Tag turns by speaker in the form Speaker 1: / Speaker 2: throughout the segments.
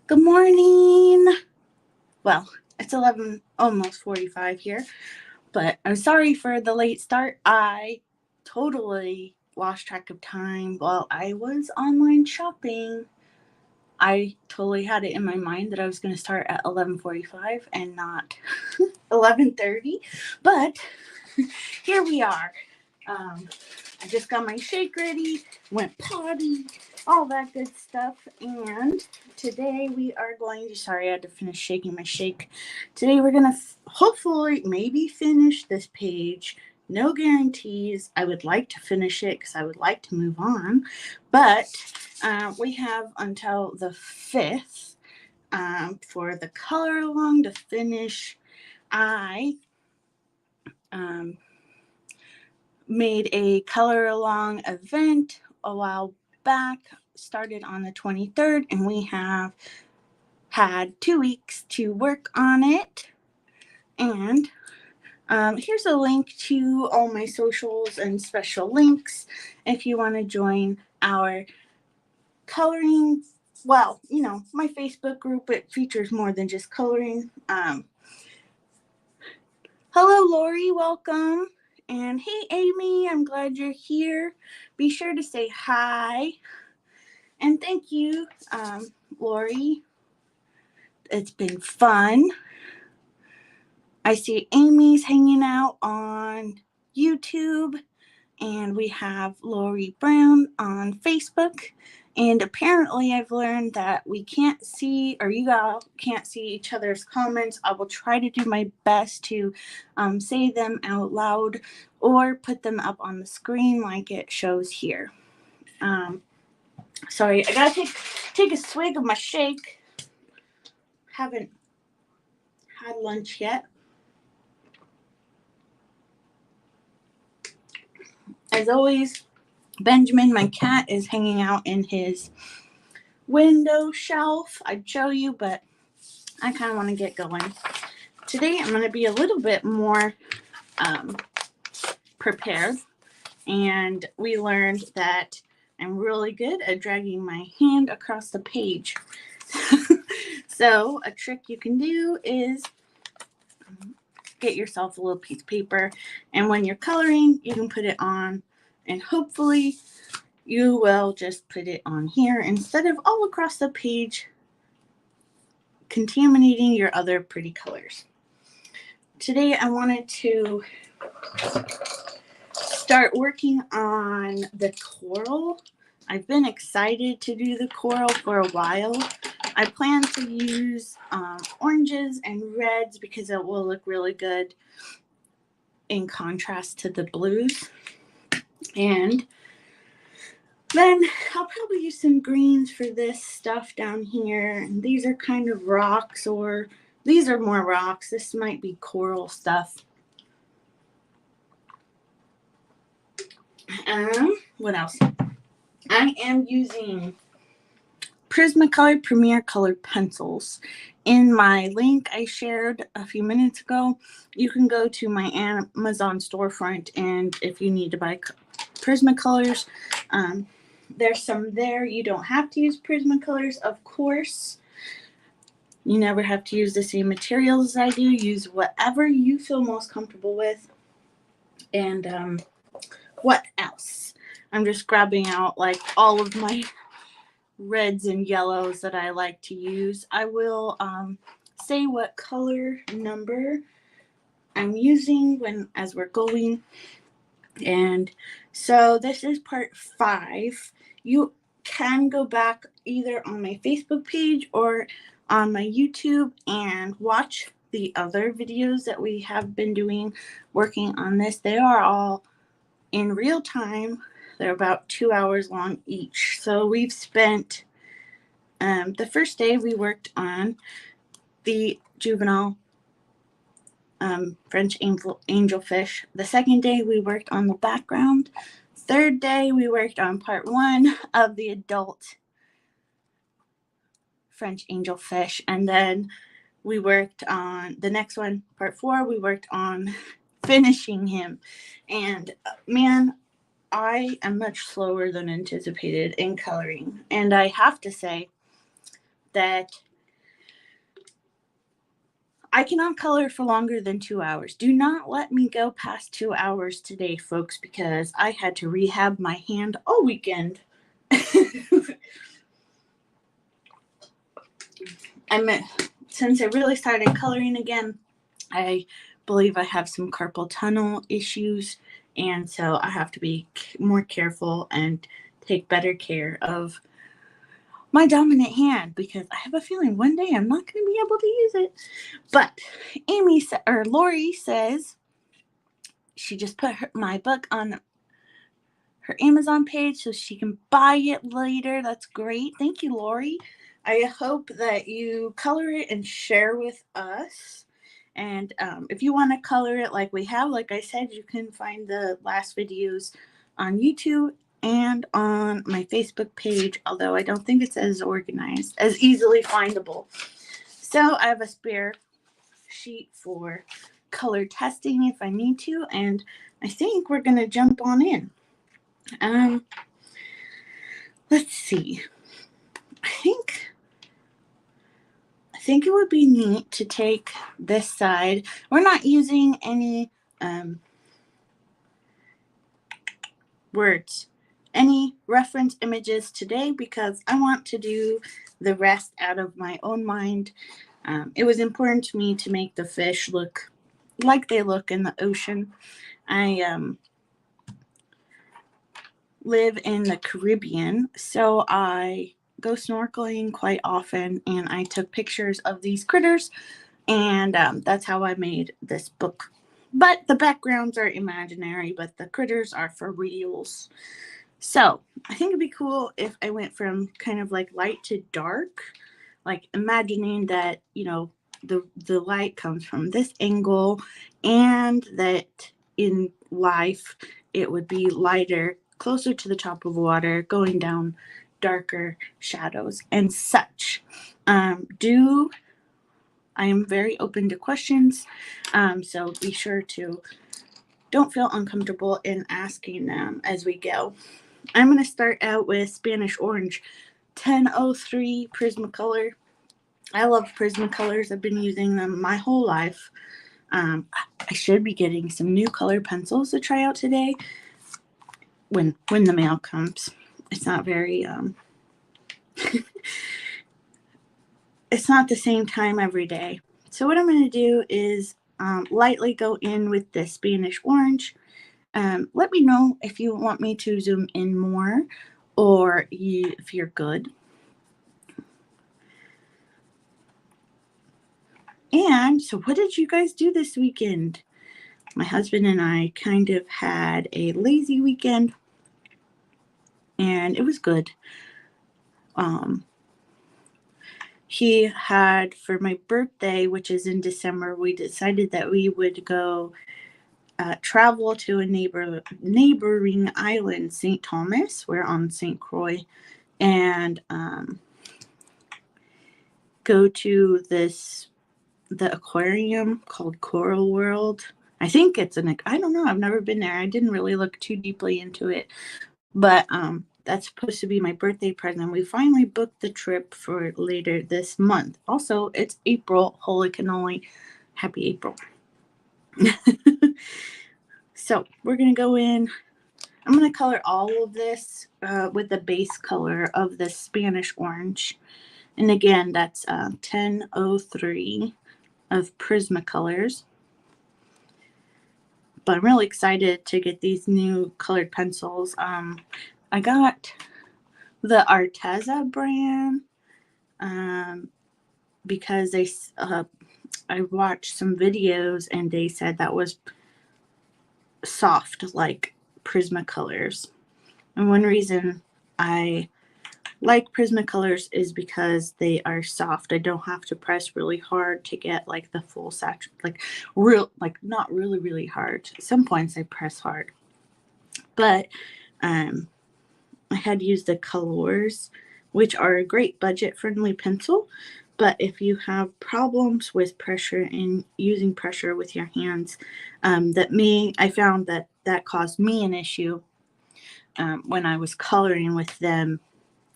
Speaker 1: Good morning. Well, it's 11, almost 45 here, but I'm sorry for the late start. I totally lost track of time while I was online shopping. I totally had it in my mind that I was going to start at 11:45 and not 11:30, but here we are. Um, I just got my shake ready, went potty, all that good stuff. And today we are going to, sorry, I had to finish shaking my shake. Today we're going to hopefully maybe finish this page. No guarantees. I would like to finish it because I would like to move on. But we have until the 5th for the color along to finish. I um, made a color along event a while back, started on the 23rd, and we have had 2 weeks to work on it. And here's a link to all my socials and special links if you want to join our coloring. Well, my Facebook group, it features more than just coloring. Hello, Lori, welcome. And hey, Amy, I'm glad you're here. Be sure to say hi. And thank you, Lori. It's been fun. I see Amy's hanging out on YouTube, and we have Lori Brown on Facebook. And apparently I've learned that we can't see, or you all can't see each other's comments. I will try to do my best to say them out loud or put them up on the screen like it shows here. Sorry, I gotta take a swig of my shake. Haven't had lunch yet. As always, Benjamin, my cat, is hanging out in his window shelf. I'd show you, but I kind of want to get going. Today I'm going to be a little bit more prepared, and we learned that I'm really good at dragging my hand across the page. So a trick you can do is get yourself a little piece of paper, and when you're coloring, you can put it on, and hopefully you will just put it on here instead of all across the page, contaminating your other pretty colors. Today I wanted to start working on the coral. I've been excited to do the coral for a while. I plan to use oranges and reds because it will look really good in contrast to the blues. And then I'll probably use some greens for this stuff down here. And these are kind of rocks, or these are more rocks. This might be coral stuff. What else? I am using Prismacolor Premier Colored pencils. In my link I shared a few minutes ago, you can go to my Amazon storefront, and if you need to buy Prismacolors, there's some there. You don't have to use Prismacolors, of course. You never have to use the same materials as I do. Use whatever you feel most comfortable with. And what else? I'm just grabbing out like all of my reds and yellows that I like to use. I will say what color number I'm using as we're going. And so this is part 5. You can go back either on my Facebook page or on my YouTube and watch the other videos that we have been doing working on this. They are all in real time. They're about 2 hours long each. So we've spent the first day we worked on the juvenile French AngelFish. The second day we worked on the background. Third day we worked on part 1 of the adult French AngelFish. And then we worked on the next one, part 4, we worked on finishing him. And man, I am much slower than anticipated in coloring. And I have to say that I cannot color for longer than 2 hours. Do not let me go past 2 hours today, folks, because I had to rehab my hand all weekend. Since I really started coloring again, I believe I have some carpal tunnel issues, and so I have to be more careful and take better care of my dominant hand, because I have a feeling one day I'm not going to be able to use it. But Lori says she just put my book on her Amazon page so she can buy it later. That's great. Thank you, Lori. I hope that you color it and share with us. And if you want to color it like we have, like I said, you can find the last videos on YouTube and on my Facebook page, although I don't think it's as organized, as easily findable. So I have a spare sheet for color testing if I need to, and I think we're going to jump on in. Let's see. I think it would be neat to take this side. We're not using any words, any reference images today, because I want to do the rest out of my own mind. It was important to me to make the fish look like they look in the ocean. I live in the Caribbean, so I go snorkeling quite often, and I took pictures of these critters, and that's how I made this book. But the backgrounds are imaginary, but the critters are for reals. So I think it'd be cool if I went from kind of like light to dark, like imagining that, you know, the light comes from this angle, and that in life it would be lighter, closer to the top of water, going down darker shadows and such. I am very open to questions, so be sure to don't feel uncomfortable in asking them as we go. I'm going to start out with Spanish Orange 1003 Prismacolor. I love Prismacolors. I've been using them my whole life. I should be getting some new color pencils to try out today when the mail comes. It's not very it's not the same time every day. So what I'm going to do is lightly go in with the Spanish Orange. Let me know if you want me to zoom in more, or if you're good. And so what did you guys do this weekend? My husband and I kind of had a lazy weekend, and it was good. He had, for my birthday, which is in December, we decided that we would go travel to a neighboring island, St. Thomas. We're on St. Croix, and go to the aquarium called Coral World. I think it's I don't know. I've never been there. I didn't really look too deeply into it, but that's supposed to be my birthday present. We finally booked the trip for later this month. Also, it's April. Holy cannoli. Happy April. So we're going to go in. I'm going to color all of this with the base color of the Spanish Orange. And again, that's 1003 of Prismacolors. But I'm really excited to get these new colored pencils. I got the Arteza brand because I watched some videos and they said that was soft like Prismacolors. And one reason I like Prismacolors is because they are soft. I don't have to press really hard to get like the full saturate, not really, really hard. At some points I press hard. But I had used the Colors, which are a great budget-friendly pencil. But if you have problems with pressure and using pressure with your hands, I found that caused me an issue when I was coloring with them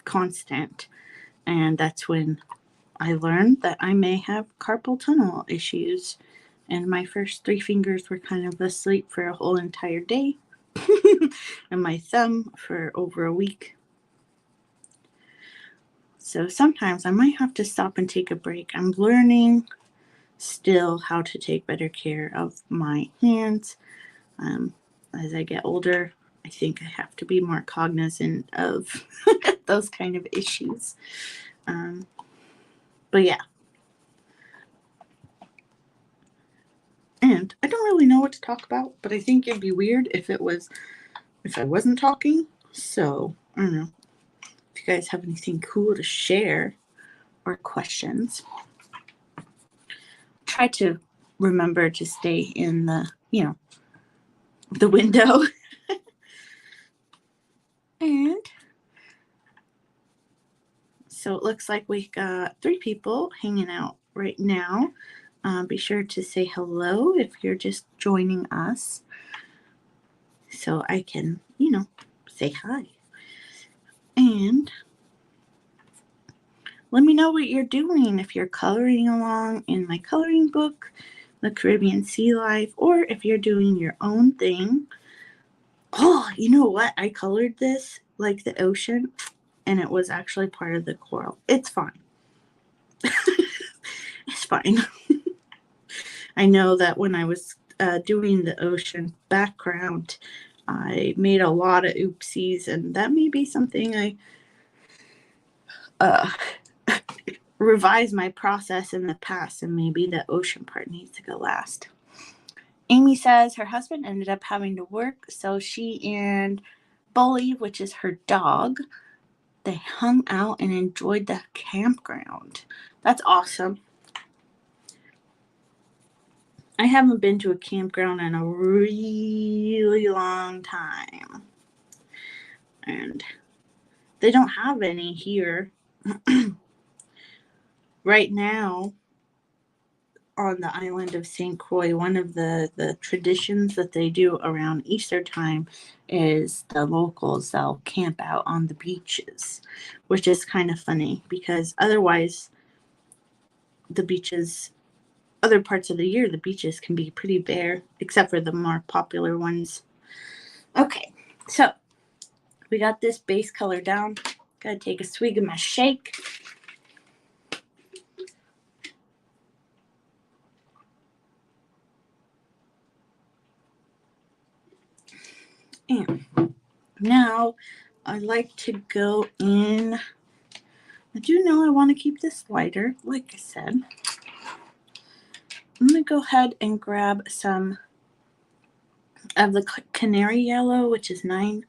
Speaker 1: constant. And that's when I learned that I may have carpal tunnel issues, and my first 3 fingers were kind of asleep for a whole entire day, and my thumb for over a week. So sometimes I might have to stop and take a break. I'm learning still how to take better care of my hands. As I get older, I think I have to be more cognizant of those kind of issues. But yeah. And I don't really know what to talk about, but I think it'd be weird if I wasn't talking. So I don't know if you guys have anything cool to share or questions. Try to remember to stay in the window. And so it looks like we got 3 people hanging out right now. Be sure to say hello if you're just joining us, so I can, say hi. And let me know what you're doing, if you're coloring along in my coloring book, the Caribbean Sea Life, or if you're doing your own thing. Oh, you know what? I colored this like the ocean, and it was actually part of the coral. It's fine. It's fine. I know that when I was doing the ocean background, I made a lot of oopsies, and that may be something I revise my process in the past, and maybe the ocean part needs to go last. Amy says her husband ended up having to work, so she and Bully, which is her dog, they hung out and enjoyed the campground. That's awesome. I haven't been to a campground in a really long time. And they don't have any here. Right now, on the island of St. Croix, one of the traditions that they do around Easter time is the locals, they'll camp out on the beaches, which is kind of funny because otherwise the beaches, other parts of the year, the beaches can be pretty bare, except for the more popular ones. Okay, so we got this base color down. Gotta take a swig of my shake. And now I like to go in. I do know I want to keep this lighter, like I said. I'm going to go ahead and grab some of the canary yellow, which is 9,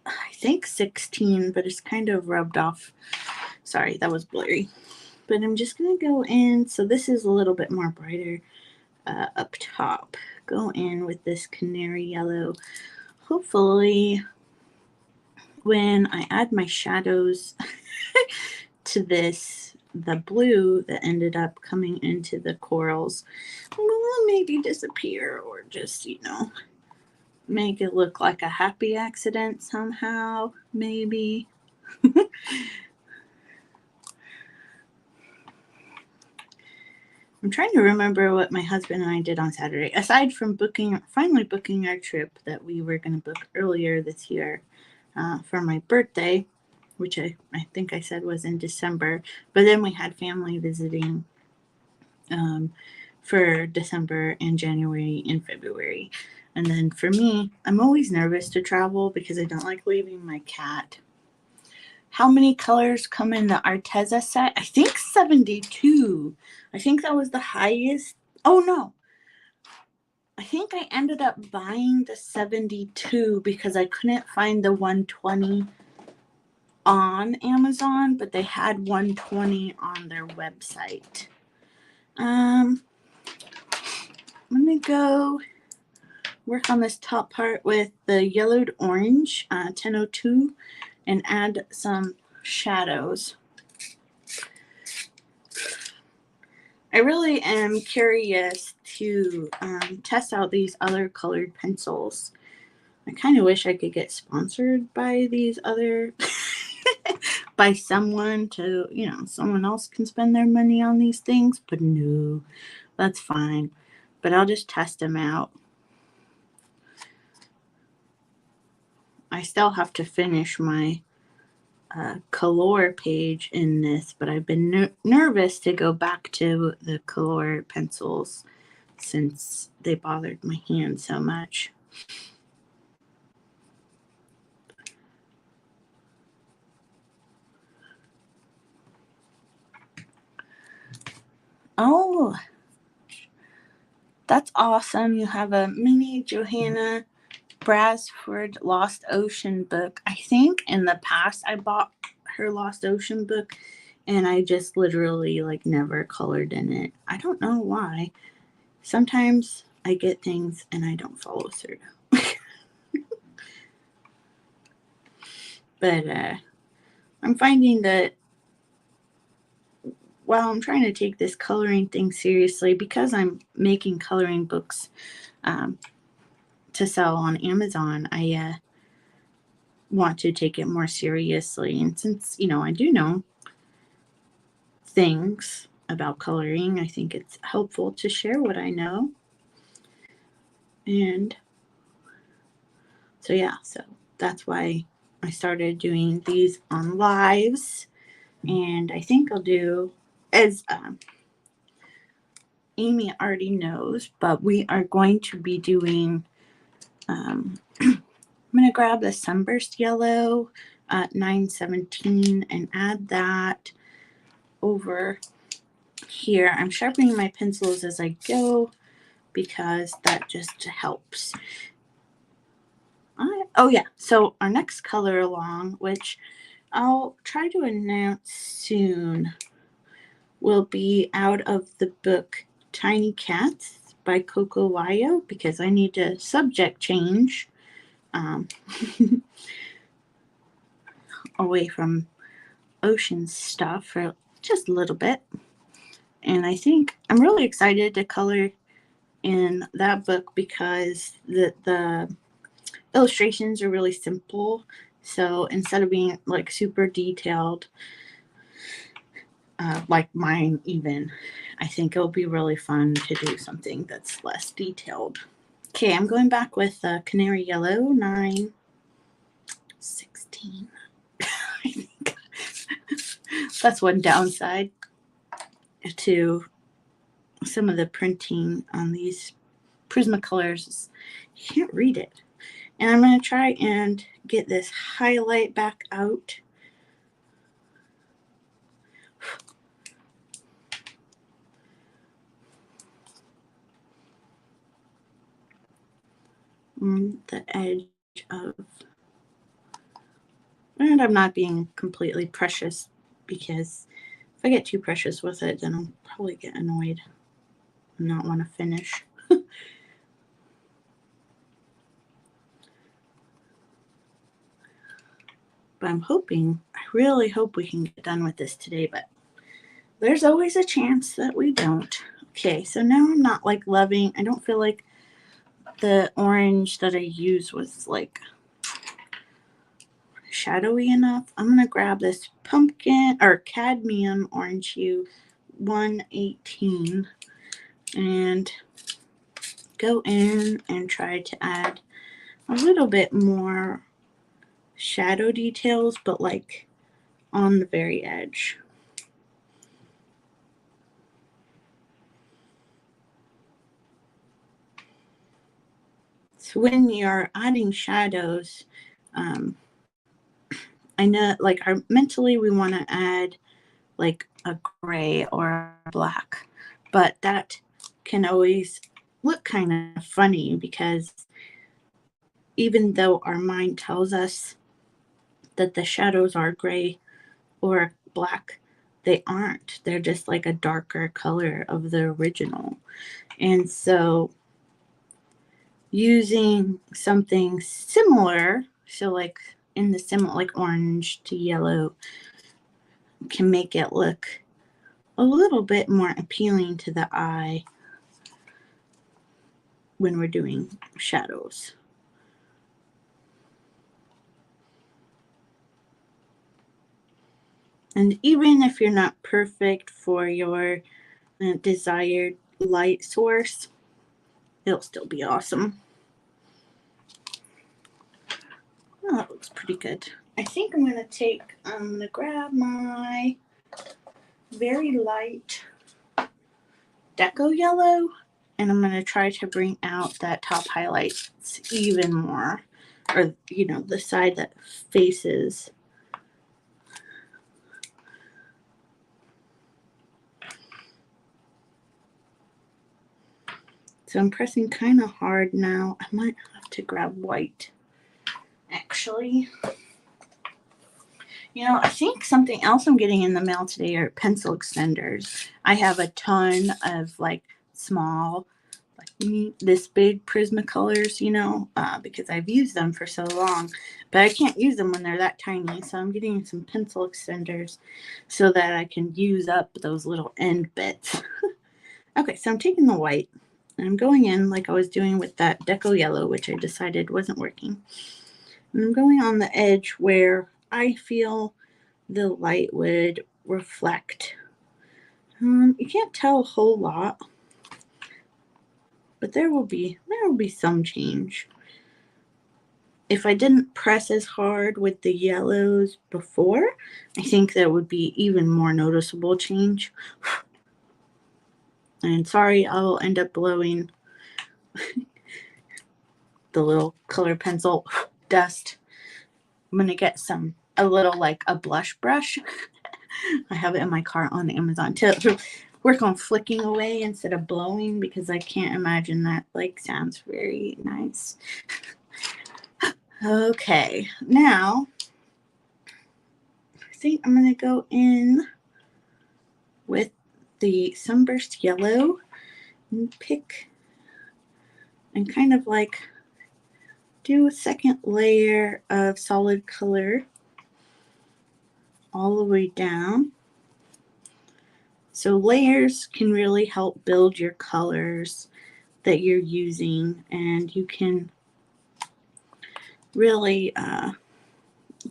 Speaker 1: I think 16, but it's kind of rubbed off. Sorry, that was blurry. But I'm just going to go in. So this is a little bit more brighter up top. Go in with this canary yellow. Hopefully, when I add my shadows to this, the blue that ended up coming into the corals will maybe disappear, or just, make it look like a happy accident somehow, maybe. I'm trying to remember what my husband and I did on Saturday, aside from finally booking our trip that we were going to book earlier this year for my birthday, which I think I said was in December. But then we had family visiting for December and January and February. And then for me, I'm always nervous to travel because I don't like leaving my cat. How many colors come in the Arteza set? I think 72. I think that was the highest. Oh, no. I think I ended up buying the 72 because I couldn't find the 120 on Amazon, but they had 120 on their website. I'm going to go work on this top part with the yellowed orange 1002 and add some shadows. I really am curious to test out these other colored pencils. I kind of wish I could get sponsored by these other by someone to, someone else can spend their money on these things, but no, that's fine. But I'll just test them out. I still have to finish my color page in this, but I've been nervous to go back to the color pencils since they bothered my hand so much. Oh, that's awesome. You have a mini Johanna Brasford Lost Ocean book. I think in the past I bought her Lost Ocean book and I just literally never colored in it. I don't know why. Sometimes I get things and I don't follow through. But I'm finding that while I'm trying to take this coloring thing seriously, because I'm making coloring books to sell on Amazon, I want to take it more seriously. And since, I do know things about coloring, I think it's helpful to share what I know. And so, so that's why I started doing these on lives. And I think I'll do, as Amy already knows, but we are going to be doing, I'm going to grab the Sunburst Yellow 917 and add that over here. I'm sharpening my pencils as I go because that just helps. Oh yeah, so our next color along, which I'll try to announce soon, will be out of the book Tiny Cats by Coco Wayo, because I need to subject change away from ocean stuff for just a little bit. And I think I'm really excited to color in that book because the illustrations are really simple. So instead of being super detailed, like mine even, I think it'll be really fun to do something that's less detailed. Okay, I'm going back with Canary Yellow 916. I think that's one downside to some of the printing on these Prismacolors. You can't read it. And I'm going to try and get this highlight back out. On the edge of, and I'm not being completely precious, because if I get too precious with it, then I'll probably get annoyed and not want to finish. But I'm hoping, I really hope we can get done with this today, but there's always a chance that we don't. Okay, so now I'm not loving, I don't feel like the orange that I used was shadowy enough. I'm going to grab this pumpkin or cadmium orange hue 118 and go in and try to add a little bit more shadow details, but on the very edge. So when you're adding shadows, I know mentally we want to add a gray or a black, but that can always look kind of funny, because even though our mind tells us that the shadows are gray or black, they aren't. They're just a darker color of the original. And so using something similar, so in the similar orange to yellow, can make it look a little bit more appealing to the eye when we're doing shadows. And even if you're not perfect for your desired light source, it'll still be awesome. Oh, that looks pretty good. I think I'm going to grab my very light deco yellow, and I'm going to try to bring out that top highlights even more, or, you know, the side that faces. So I'm pressing kind of hard now. I might have to grab white, actually. You know, I think something else I'm getting in the mail today are pencil extenders. I have a ton of like small, like this big Prismacolors, you know, because I've used them for so long, but I can't use them when they're that tiny. So I'm getting some pencil extenders so that I can use up those little end bits. Okay, so I'm taking the white and I'm going in like I was doing with that deco yellow, which I decided wasn't working. And I'm going on the edge where I feel the light would reflect. You can't tell a whole lot, but there will be some change. If I didn't press as hard with the yellows before, I think there would be even more noticeable change. And sorry, I'll end up blowing the little color pencil dust. I'm gonna get a little like a blush brush. I have it in my cart on Amazon to work on flicking away instead of blowing, because I can't imagine that like sounds very nice. Okay, now I think I'm gonna go in with the sunburst yellow and pick and kind of like do a second layer of solid color all the way down. So layers can really help build your colors that you're using, and you can really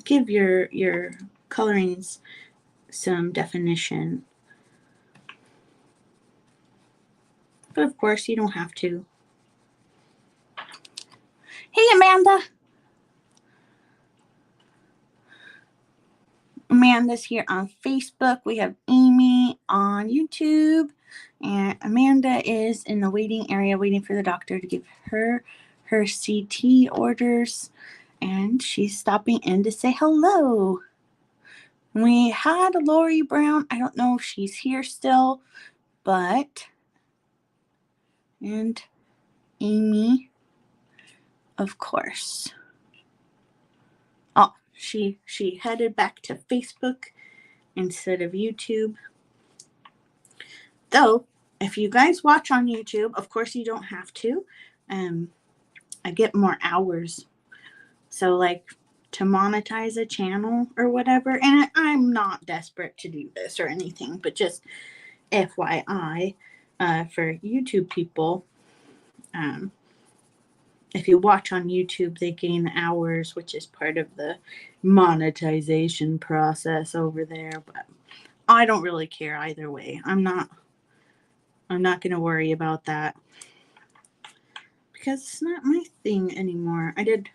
Speaker 1: give your colorings some definition. But of course, you don't have to. Hey, Amanda. Amanda's here on Facebook. We have Amy on YouTube. And Amanda is in the waiting area waiting for the doctor to give her CT orders. And she's stopping in to say hello. We had Lori Brown. I don't know if she's here still, but... And Amy, of course. Oh, she headed back to Facebook instead of YouTube. Though, if you guys watch on YouTube, of course you don't have to. I get more hours. So, like, to monetize a channel or whatever, and I'm not desperate to do this or anything, but just FYI, for YouTube people, if you watch on YouTube, they gain hours, which is part of the monetization process over there. But I don't really care either way. I'm not going to worry about that because it's not my thing anymore. I did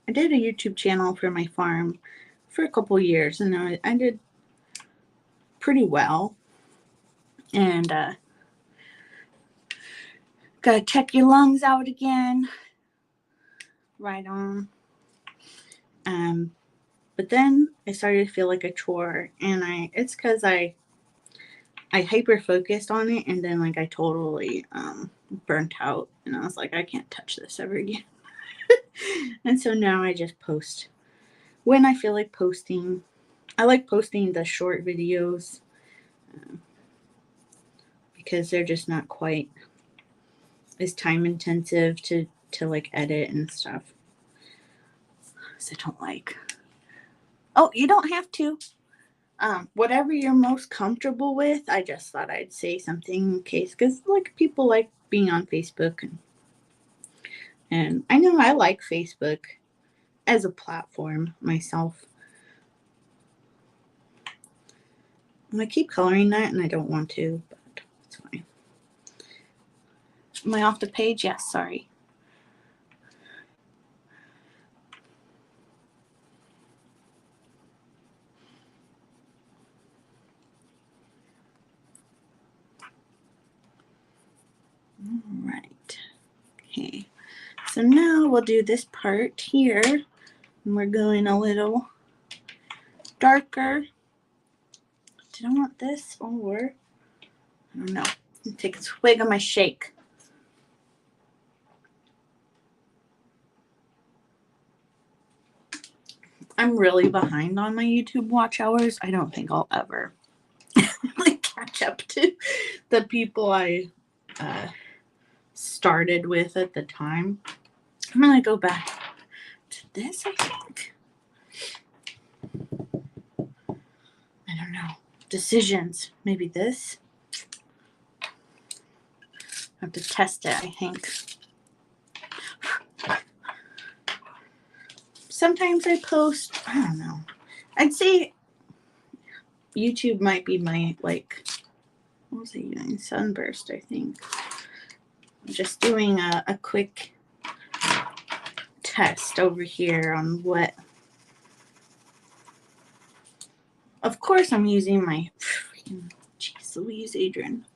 Speaker 1: a YouTube channel for my farm for a couple years, and I did pretty well. And gotta check your lungs out again. Right on. But then I started to feel like a chore, and it's because I hyper focused on it, and then like I totally burnt out, and I was like, I can't touch this ever again. And so now I just post when I feel like posting. I like posting the short videos because they're just not quite as time intensive to like edit and stuff. So I don't like. Oh, you don't have to. Whatever you're most comfortable with. I just thought I'd say something in case, because like people like being on Facebook, and I know I like Facebook as a platform myself. I keep coloring that and I don't want to, but it's fine. Am I off the page? Yes, sorry. All right. Okay. So now we'll do this part here. And we're going a little darker. Did I want this or I don't know. Take a swig of my shake. I'm really behind on my YouTube watch hours. I don't think I'll ever like catch up to the people I started with at the time. I'm gonna go back to this, I think. I don't know. Decisions. Maybe this. I have to test it, I think. Sometimes I post, I don't know. I'd say YouTube might be my, like, what was I doing? Sunburst, I think. I'm just doing a quick test over here on what. Of course, I'm using my freaking, jeez Louise, Adrienne.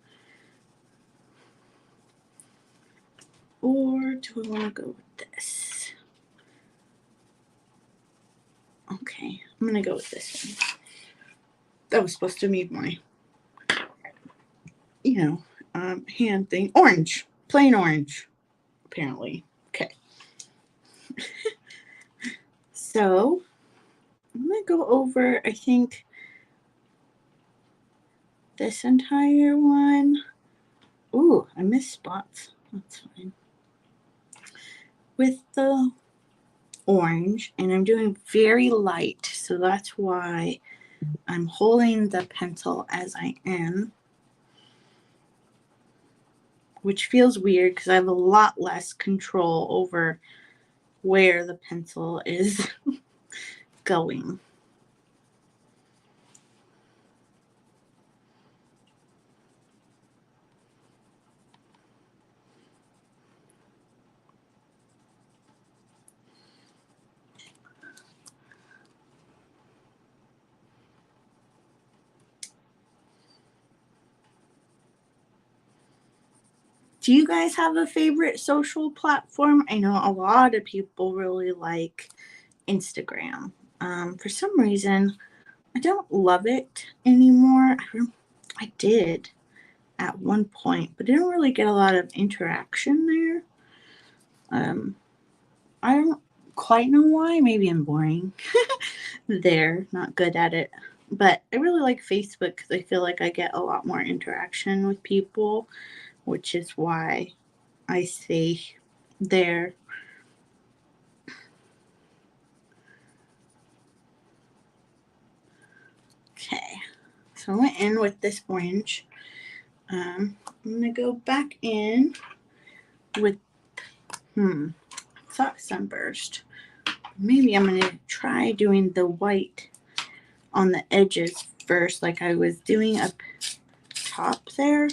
Speaker 1: Or do I want to go with this? Okay, I'm going to go with this one. That was supposed to be my, hand thing. Orange. Plain orange, apparently. Okay. So, I'm going to go over, I think, this entire one. Ooh, I missed spots. That's fine. With the orange, and I'm doing very light, so that's why I'm holding the pencil as I am, which feels weird because I have a lot less control over where the pencil is going. Do you guys have a favorite social platform? I know a lot of people really like Instagram. For some reason, I don't love it anymore. I did at one point, but I didn't really get a lot of interaction there. I don't quite know why. Maybe I'm boring there, not good at it. But I really like Facebook because I feel like I get a lot more interaction with people, which is why I stay there. Okay, so I went in with this orange. I'm gonna go back in with I thought sunburst. Maybe I'm gonna try doing the white on the edges first, like I was doing up top there.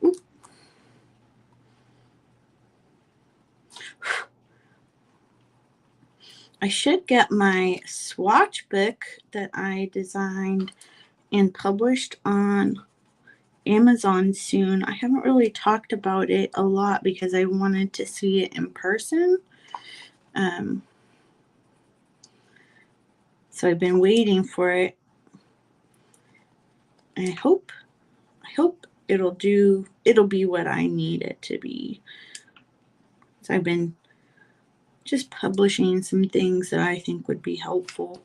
Speaker 1: Ooh. I should get my swatch book that I designed and published on Amazon soon. I haven't really talked about it a lot because I wanted to see it in person. So I've been waiting for it. And I hope it'll be what I need it to be. So I've been just publishing some things that I think would be helpful.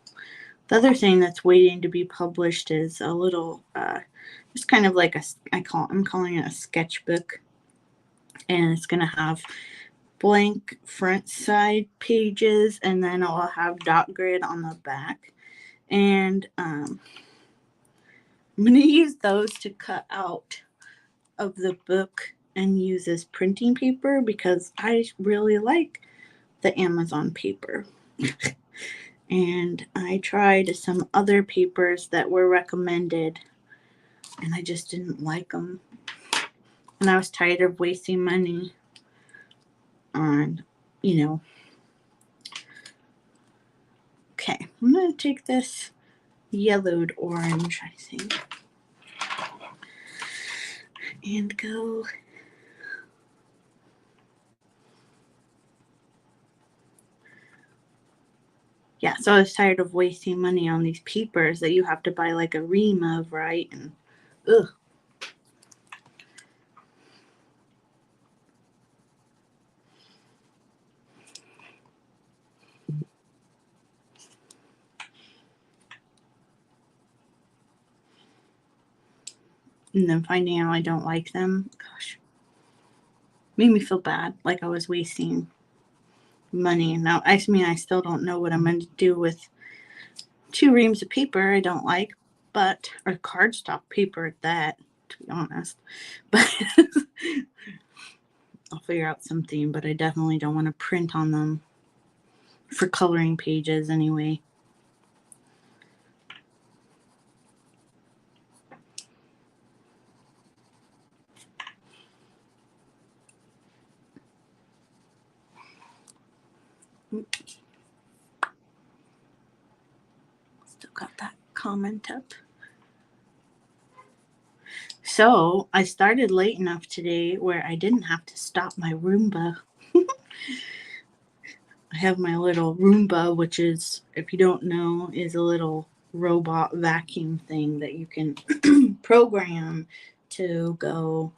Speaker 1: The other thing that's waiting to be published is a little, just kind of like I'm calling it a sketchbook, and it's gonna have blank front side pages, and then I'll have dot grid on the back, and I'm gonna use those to cut out of the book and use as printing paper because I really like the Amazon paper. And I tried some other papers that were recommended, and I just didn't like them. And I was tired of wasting money on, you know. Okay, I'm going to take this yellowed orange, I think, and go. Yeah, so I was tired of wasting money on these papers that you have to buy like a ream of, right? And ugh. And then finding out I don't like them, gosh, made me feel bad, like I was wasting money. Now, I mean, I still don't know what I'm going to do with 2 reams of paper I don't like, but, or cardstock paper at that, to be honest. But I'll figure out something, but I definitely don't want to print on them for coloring pages anyway. Still got that comment up. So I started late enough today where I didn't have to stop my Roomba. I have my little Roomba, which is, if you don't know, is a little robot vacuum thing that you can program to go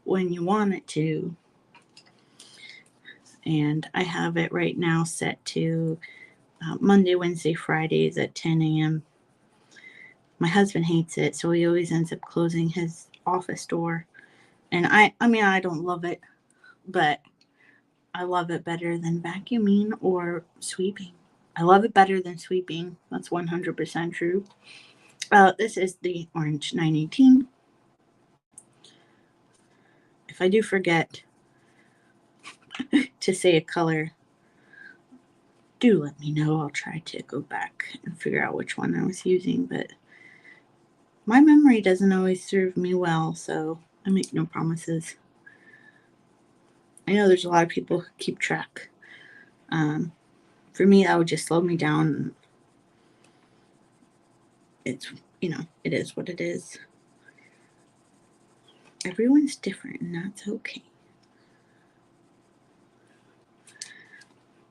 Speaker 1: when you want it to. And I have it right now set to Monday, Wednesday, Fridays at 10 a.m. My husband hates it, so he always ends up closing his office door. And I mean, I don't love it, but I love it better than vacuuming or sweeping. I love it better than sweeping. That's 100% true. This is the Orange 918. If I do forget to say a color, do let me know. I'll try to go back and figure out which one I was using, but my memory doesn't always serve me well, so I make no promises. I know there's a lot of people who keep track. For me, that would just slow me down. It's, it is what it is. Everyone's different, and that's okay.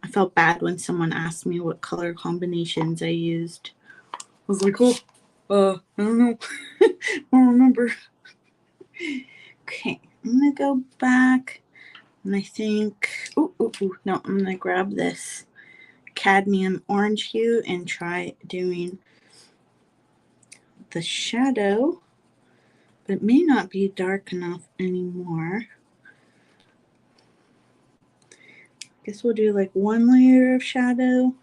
Speaker 1: I felt bad when someone asked me what color combinations I used. I was like, I don't know. I don't remember. Okay, I'm going to go back, and I think, no, I'm going to grab this cadmium orange hue and try doing the shadow, but it may not be dark enough anymore. I guess we'll do like 1 layer of shadow.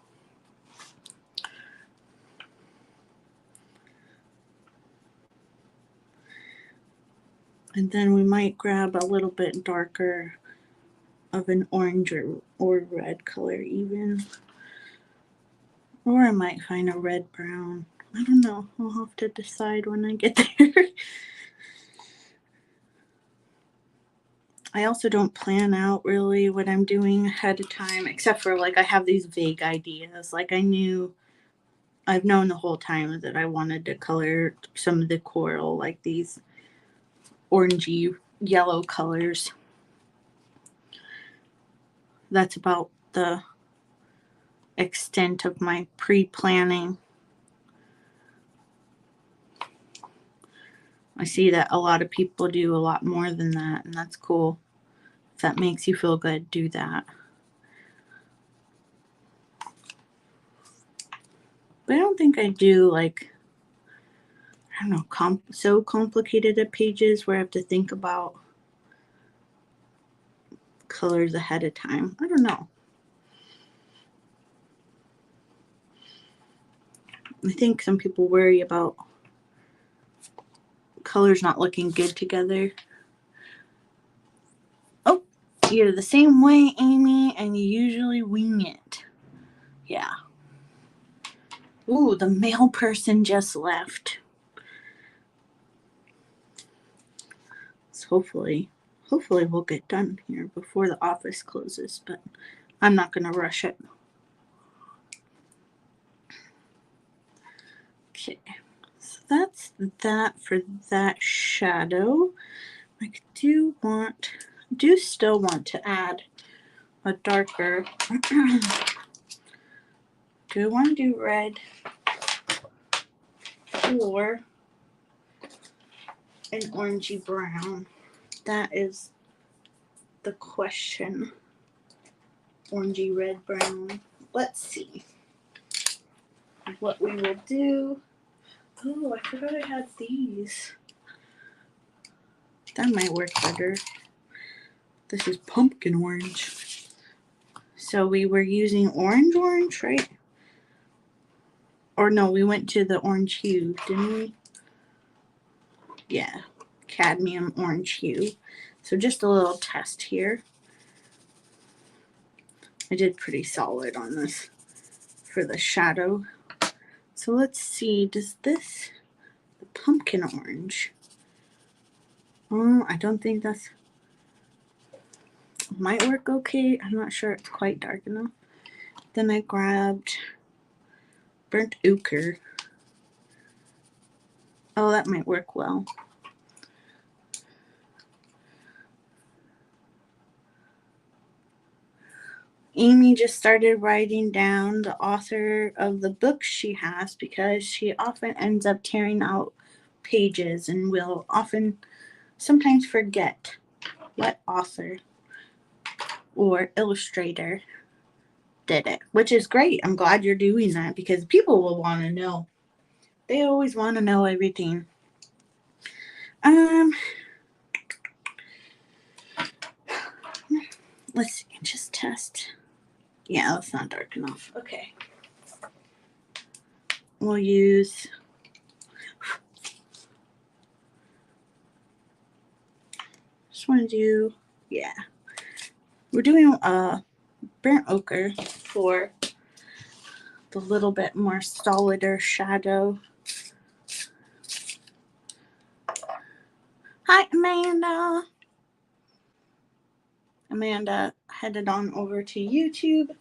Speaker 1: And then we might grab a little bit darker of an orange or red color even. Or I might find a red brown. I don't know. I'll have to decide when I get there. I also don't plan out really what I'm doing ahead of time, except for like I have these vague ideas. Like I've known the whole time that I wanted to color some of the coral, like these orangey yellow colors. That's about the extent of my pre-planning. I see that a lot of people do a lot more than that, and that's cool. If that makes you feel good, do that. But I don't think I do, like, I don't know, so complicated at pages where I have to think about colors ahead of time. I don't know. I think some people worry about colors not looking good together. You're the same way, Amy, and you usually wing it. Yeah, Ooh, the mail person just left. So hopefully we'll get done here before the office closes, but I'm not going to rush it. Okay, so that's that for that shadow. I do still want to add a darker. Do I want to do red or an orangey brown? That is the question. Orangey red brown. Let's see what we will do. Oh, I forgot I had these. That might work better. This is pumpkin orange. So we were using orange, right? Or no, we went to the orange hue, didn't we? Yeah, cadmium orange hue. So just a little test here. I did pretty solid on this for the shadow. So let's see, does this, the pumpkin orange, oh, I don't think that's, might work okay. I'm not sure it's quite dark enough. Then I grabbed burnt ochre. Oh, that might work well. Amy just started writing down the author of the books she has because she often ends up tearing out pages and will sometimes forget what author or illustrator did it, which is great. I'm glad you're doing that because people will want to know. They always want to know everything. Let's see, just test. Yeah, that's not dark enough. Okay. We'll use just want to do, yeah. We're doing burnt ochre for the little bit more solider shadow. Hi, Amanda. Amanda headed on over to YouTube.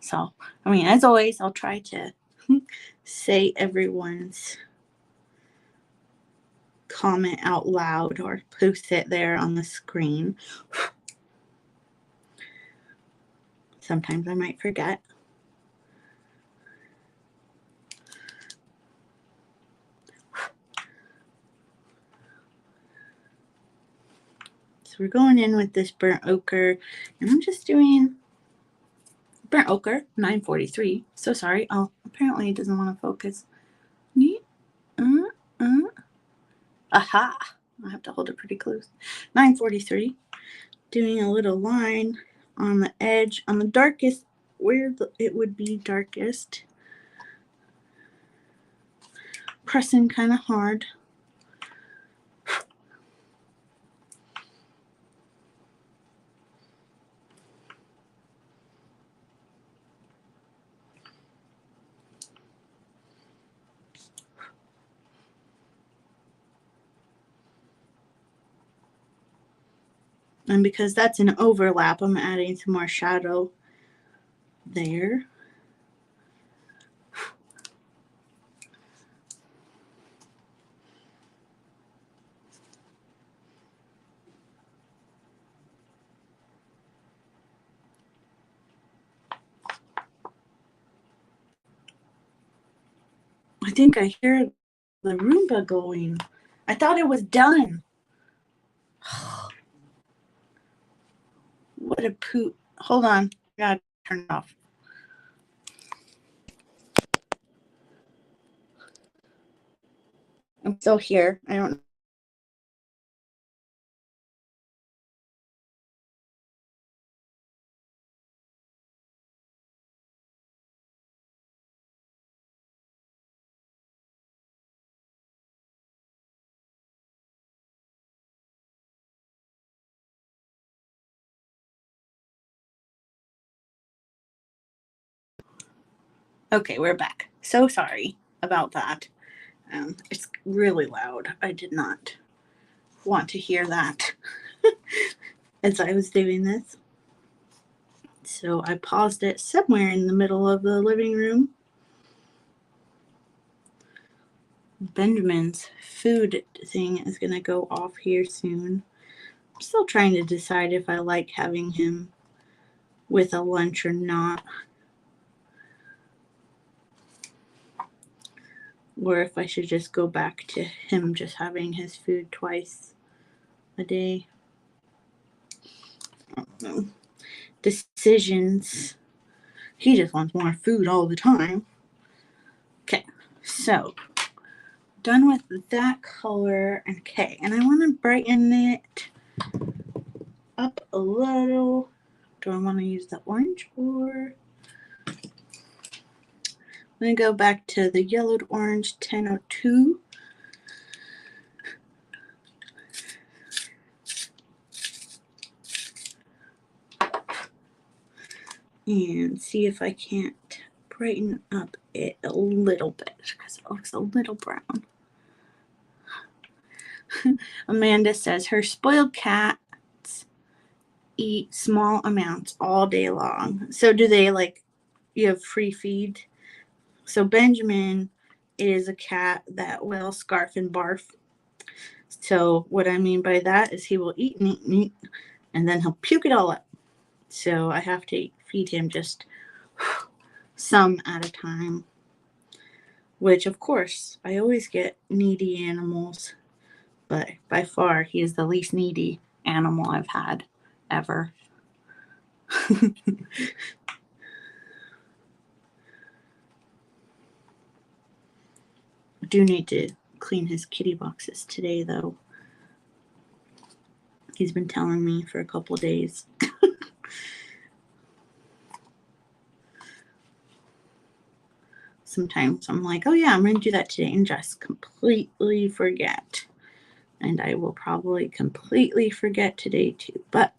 Speaker 1: So, I mean, as always, I'll try to say everyone's comment out loud or post it there on the screen. Sometimes I might forget. So we're going in with this burnt ochre, and I'm just doing burnt ochre 943. So sorry. Oh, apparently it doesn't want to focus. Aha! I have to hold it pretty close. 943. Doing a little line on the edge, on the darkest, where it would be darkest. Pressing kind of hard. And because that's an overlap, I'm adding some more shadow there. I think I hear the Roomba going. I thought it was done. What a poop. Hold on. I gotta turn it off. I'm still here. I don't Okay, we're back. So sorry about that. It's really loud. I did not want to hear that as I was doing this. So I paused it somewhere in the middle of the living room. Benjamin's food thing is going to go off here soon. I'm still trying to decide if I like having him with a lunch or not. Or if I should just go back to him just having his food twice a day. I don't know. Decisions. He just wants more food all the time. Okay, so done with that color. Okay, and I want to brighten it up a little. Do I want to use the orange or... I'm going to go back to the yellowed orange 1002. And see if I can't brighten up it a little bit because it looks a little brown. Amanda says her spoiled cats eat small amounts all day long. So do they, like, you have free feed? So Benjamin is a cat that will scarf and barf. So what I mean by that is he will eat and eat and eat, and then he'll puke it all up. So I have to feed him just some at a time, which of course I always get needy animals, but by far he is the least needy animal I've had ever. I do need to clean his kitty boxes today, though. He's been telling me for a couple days. Sometimes I'm like, oh yeah, I'm going to do that today, and just completely forget. And I will probably completely forget today too, but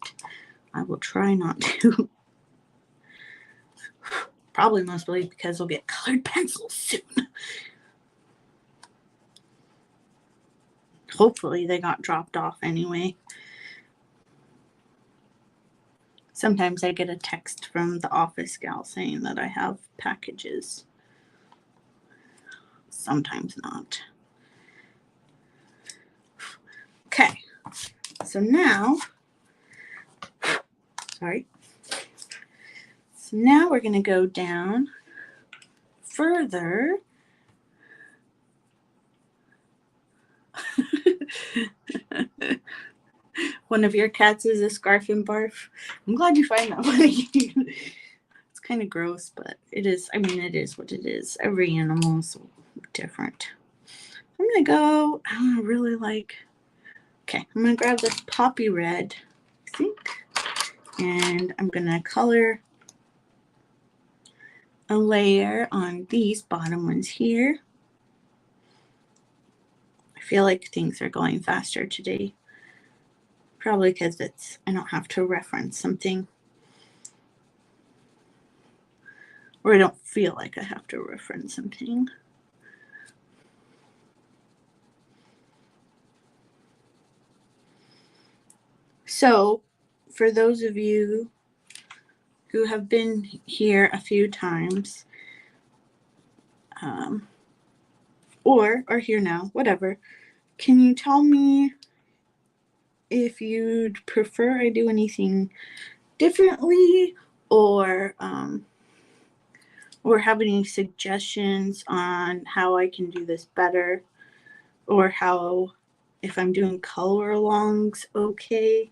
Speaker 1: I will try not to. Probably mostly because I'll get colored pencils soon. Hopefully they got dropped off anyway. Sometimes I get a text from the office gal saying that I have packages. Sometimes not. Okay, so now, so now we're going to go down further. One of your cats is a scarf and barf. I'm glad you find that funny. It's kind of gross, but it is. I mean, it is what it is. Every animal is different. I'm going to go, I really like, okay, I'm going to grab this poppy red, I think, and I'm going to color a layer on these bottom ones here. I feel like things are going faster today. Probably because I don't have to reference something. Or I don't feel like I have to reference something. So, for those of you who have been here a few times, or are here now, whatever, can you tell me if you'd prefer I do anything differently, or have any suggestions on how I can do this better, or how, if I'm doing color alongs okay.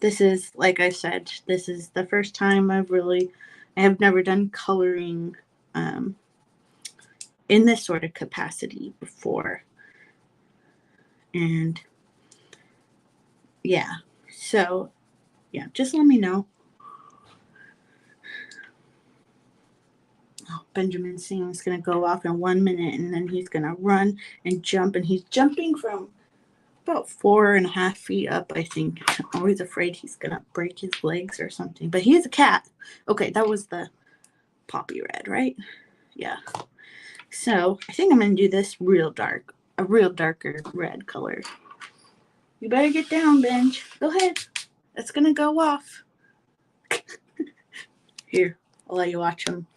Speaker 1: This is, like I said, this is the first time I have never done coloring in this sort of capacity before. And yeah, so yeah, just let me know. Oh, Benjamin's thing is going to go off in 1 minute, and then he's going to run and jump, and he's jumping from about 4.5 feet up, I think. I'm always afraid he's going to break his legs or something, but he is a cat. Okay, that was the poppy red, right? Yeah. So I think I'm going to do this real dark, a real darker red color. You better get down, Benj. Go ahead. It's going to go off. Here, I'll let you watch him.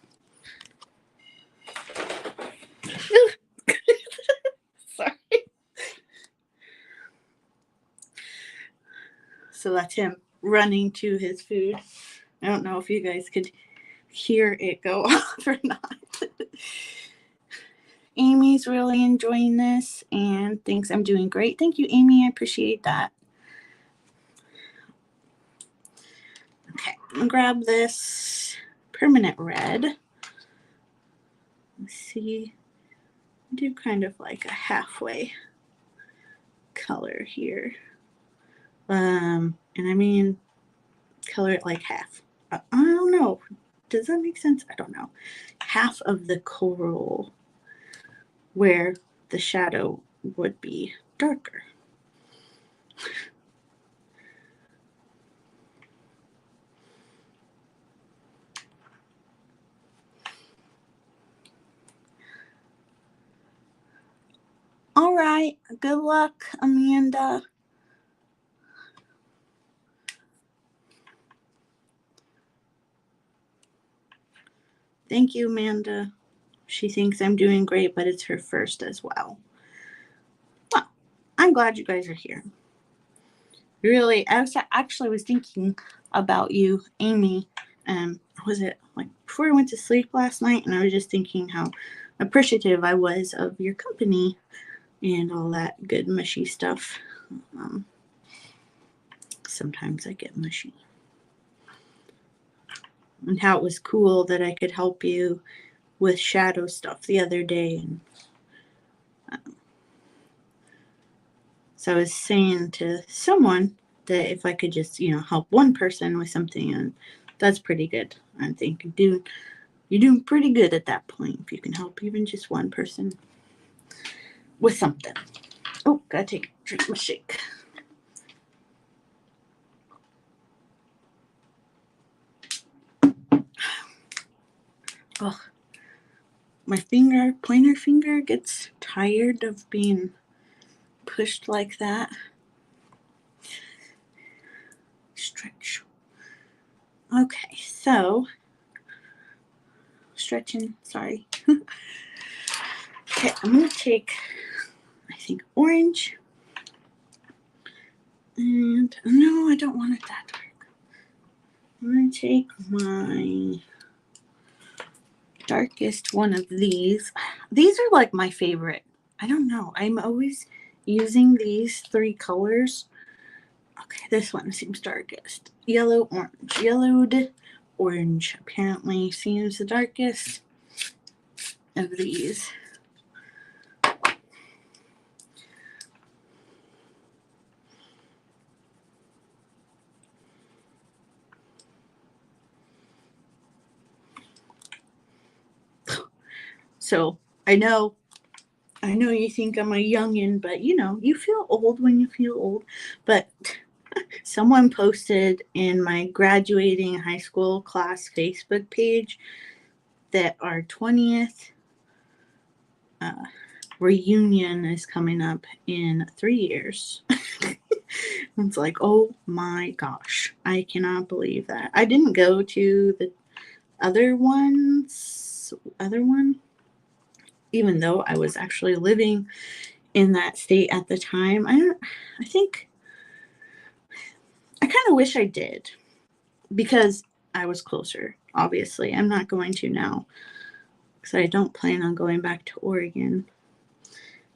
Speaker 1: Sorry. So that's him running to his food. I don't know if you guys could hear it go off or not. Amy's really enjoying this and thinks I'm doing great. Thank you, Amy. I appreciate that. Okay, I'm going to grab this permanent red. Let's see. Do kind of like a halfway color here. And I mean, color it like half. I don't know. Does that make sense? I don't know. Half of the coral where the shadow would be darker. All right. Good luck, Amanda. Thank you, Amanda. She thinks I'm doing great, but it's her first as well. Well, I'm glad you guys are here. Really, I was thinking about you, Amy. Was it like before I went to sleep last night? And I was just thinking how appreciative I was of your company and all that good mushy stuff. Sometimes I get mushy. And how it was cool that I could help you with shadow stuff the other day. And so I was saying to someone that if I could just, help one person with something, and that's pretty good. I think you're doing pretty good at that point if you can help even just one person with something. Oh, gotta drink my shake. Oh, my pointer finger gets tired of being pushed like that. Stretch. Okay, so stretching, sorry. Okay, I'm gonna take, I think, orange. And no, I don't want it that dark. I'm gonna take my darkest one of these. These are like my favorite. I don't know. I'm always using these 3 colors. Okay, this one seems darkest. Yellow, orange. Yellowed orange apparently seems the darkest of these. So I know you think I'm a youngin', but you feel old when you feel old. But someone posted in my graduating high school class Facebook page that our 20th reunion is coming up in 3 years. It's like, oh my gosh, I cannot believe that. I didn't go to the other one, even though I was actually living in that state at the time. I think I kind of wish I did, because I was closer. Obviously, I'm not going to now, because I don't plan on going back to Oregon,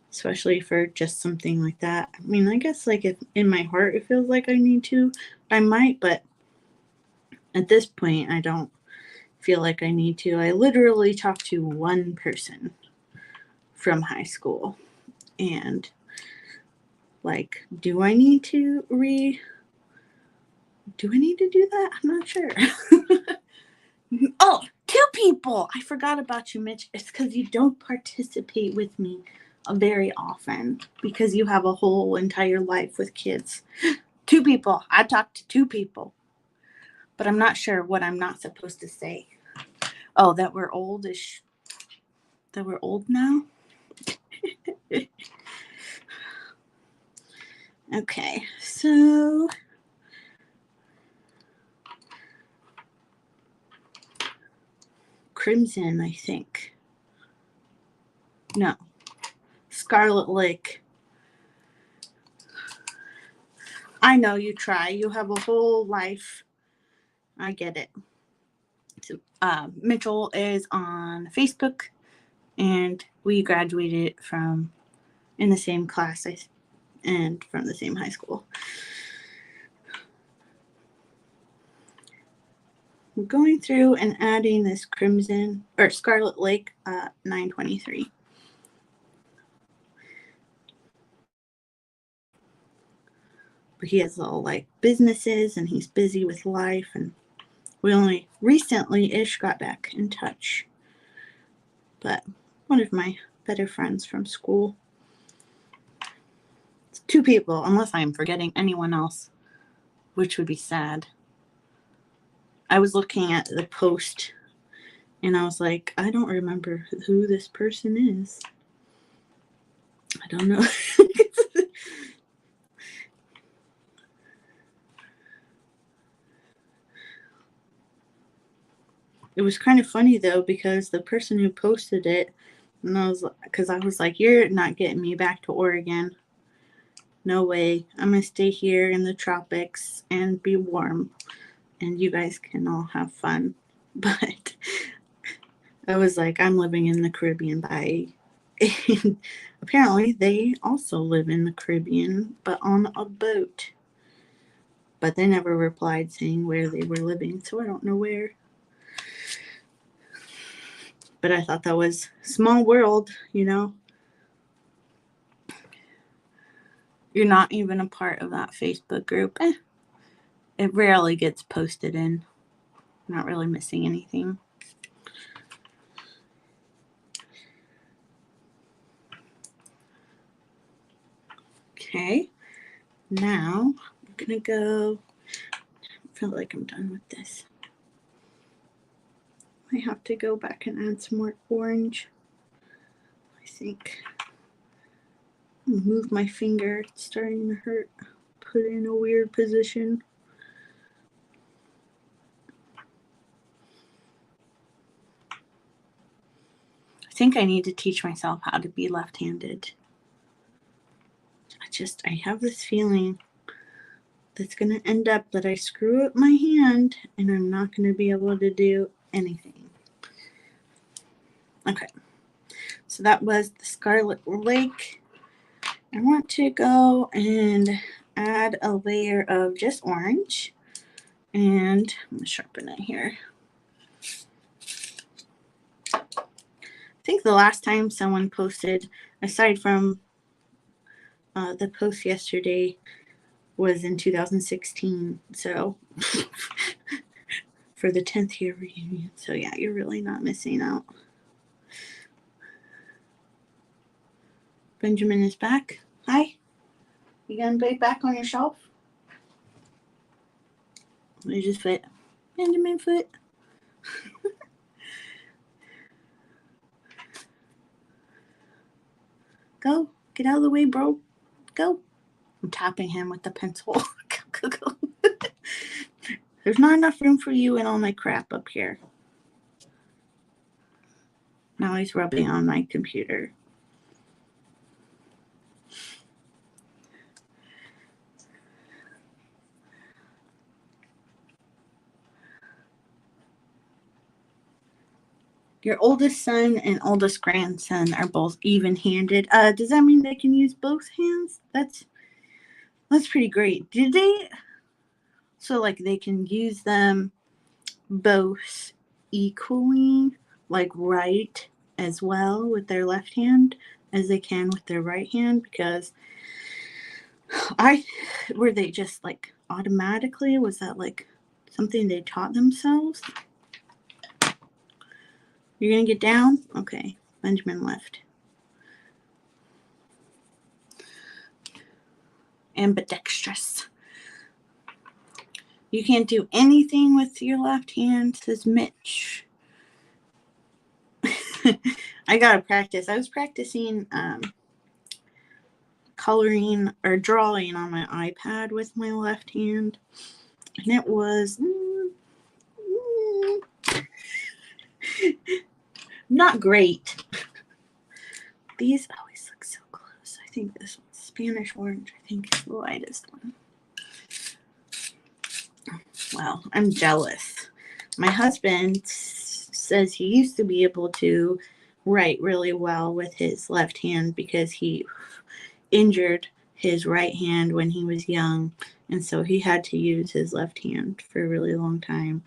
Speaker 1: especially for just something like that. I mean, I guess like if in my heart it feels like I need to, I might, but at this point I don't feel like I need to. I literally talked to one person from high school, and like, do I need to do that? I'm not sure. Oh, 2 people. I forgot about you, Mitch. It's because you don't participate with me very often, because you have a whole entire life with kids. 2 people. I talked to 2 people, but I'm not sure what I'm not supposed to say. Oh, that we're oldish. That we're old now? Okay, so Crimson, I think. No. Scarlet Lake. I know you try. You have a whole life. I get it. So, Mitchell is on Facebook, and we graduated from in the same class and from the same high school. I'm going through and adding this Crimson or Scarlet Lake 923. But he has all like businesses and he's busy with life, and we only recently-ish got back in touch. But one of my better friends from school. It's 2 people, unless I'm forgetting anyone else, which would be sad. I was looking at the post and I was like, I don't remember who this person is. I don't know. It was kind of funny though, because the person who posted it, and I was like, you're not getting me back to Oregon. No way. I'm gonna stay here in the tropics and be warm, and you guys can all have fun. But I was like, I'm living in the Caribbean by. And apparently they also live in the Caribbean, but on a boat. But they never replied saying where they were living, so I don't know where. But I thought that was small world, you know. You're not even a part of that Facebook group. It rarely gets posted in. Not really missing anything. Okay, now I'm gonna go. I feel like I'm done with this. I have to go back and add some more orange. I think. Move my finger. It's starting to hurt. Put it in a weird position. I think I need to teach myself how to be left-handed. I have this feeling that's going to end up that I screw up my hand and I'm not going to be able to do anything. Okay, so that was the Scarlet Lake. I want to go and add a layer of just orange, and I'm going to sharpen it here. I think the last time someone posted, aside from the post yesterday, was in 2016, so for the 10th year reunion. So yeah, you're really not missing out. Benjamin is back. Hi. You gonna be back on your shelf? You just fit. Benjamin foot. Go. Get out of the way, bro. Go. I'm tapping him with the pencil. Go. There's not enough room for you and all my crap up here. Now he's rubbing on my computer. Your oldest son and oldest grandson are both even-handed. Does that mean they can use both hands? That's pretty great. Did they? So like they can use them both equally, like right as well with their left hand as they can with their right hand? Because were they just like automatically? Was that like something they taught themselves? You're gonna get down? Okay, Benjamin left. Ambidextrous. You can't do anything with your left hand, says Mitch. I gotta practice. I was practicing coloring or drawing on my iPad with my left hand, and it was not great. These always look so close. I think this one's Spanish orange. I think is the lightest one. Wow, I'm jealous. My husband says he used to be able to write really well with his left hand because he injured his right hand when he was young, and so he had to use his left hand for a really long time,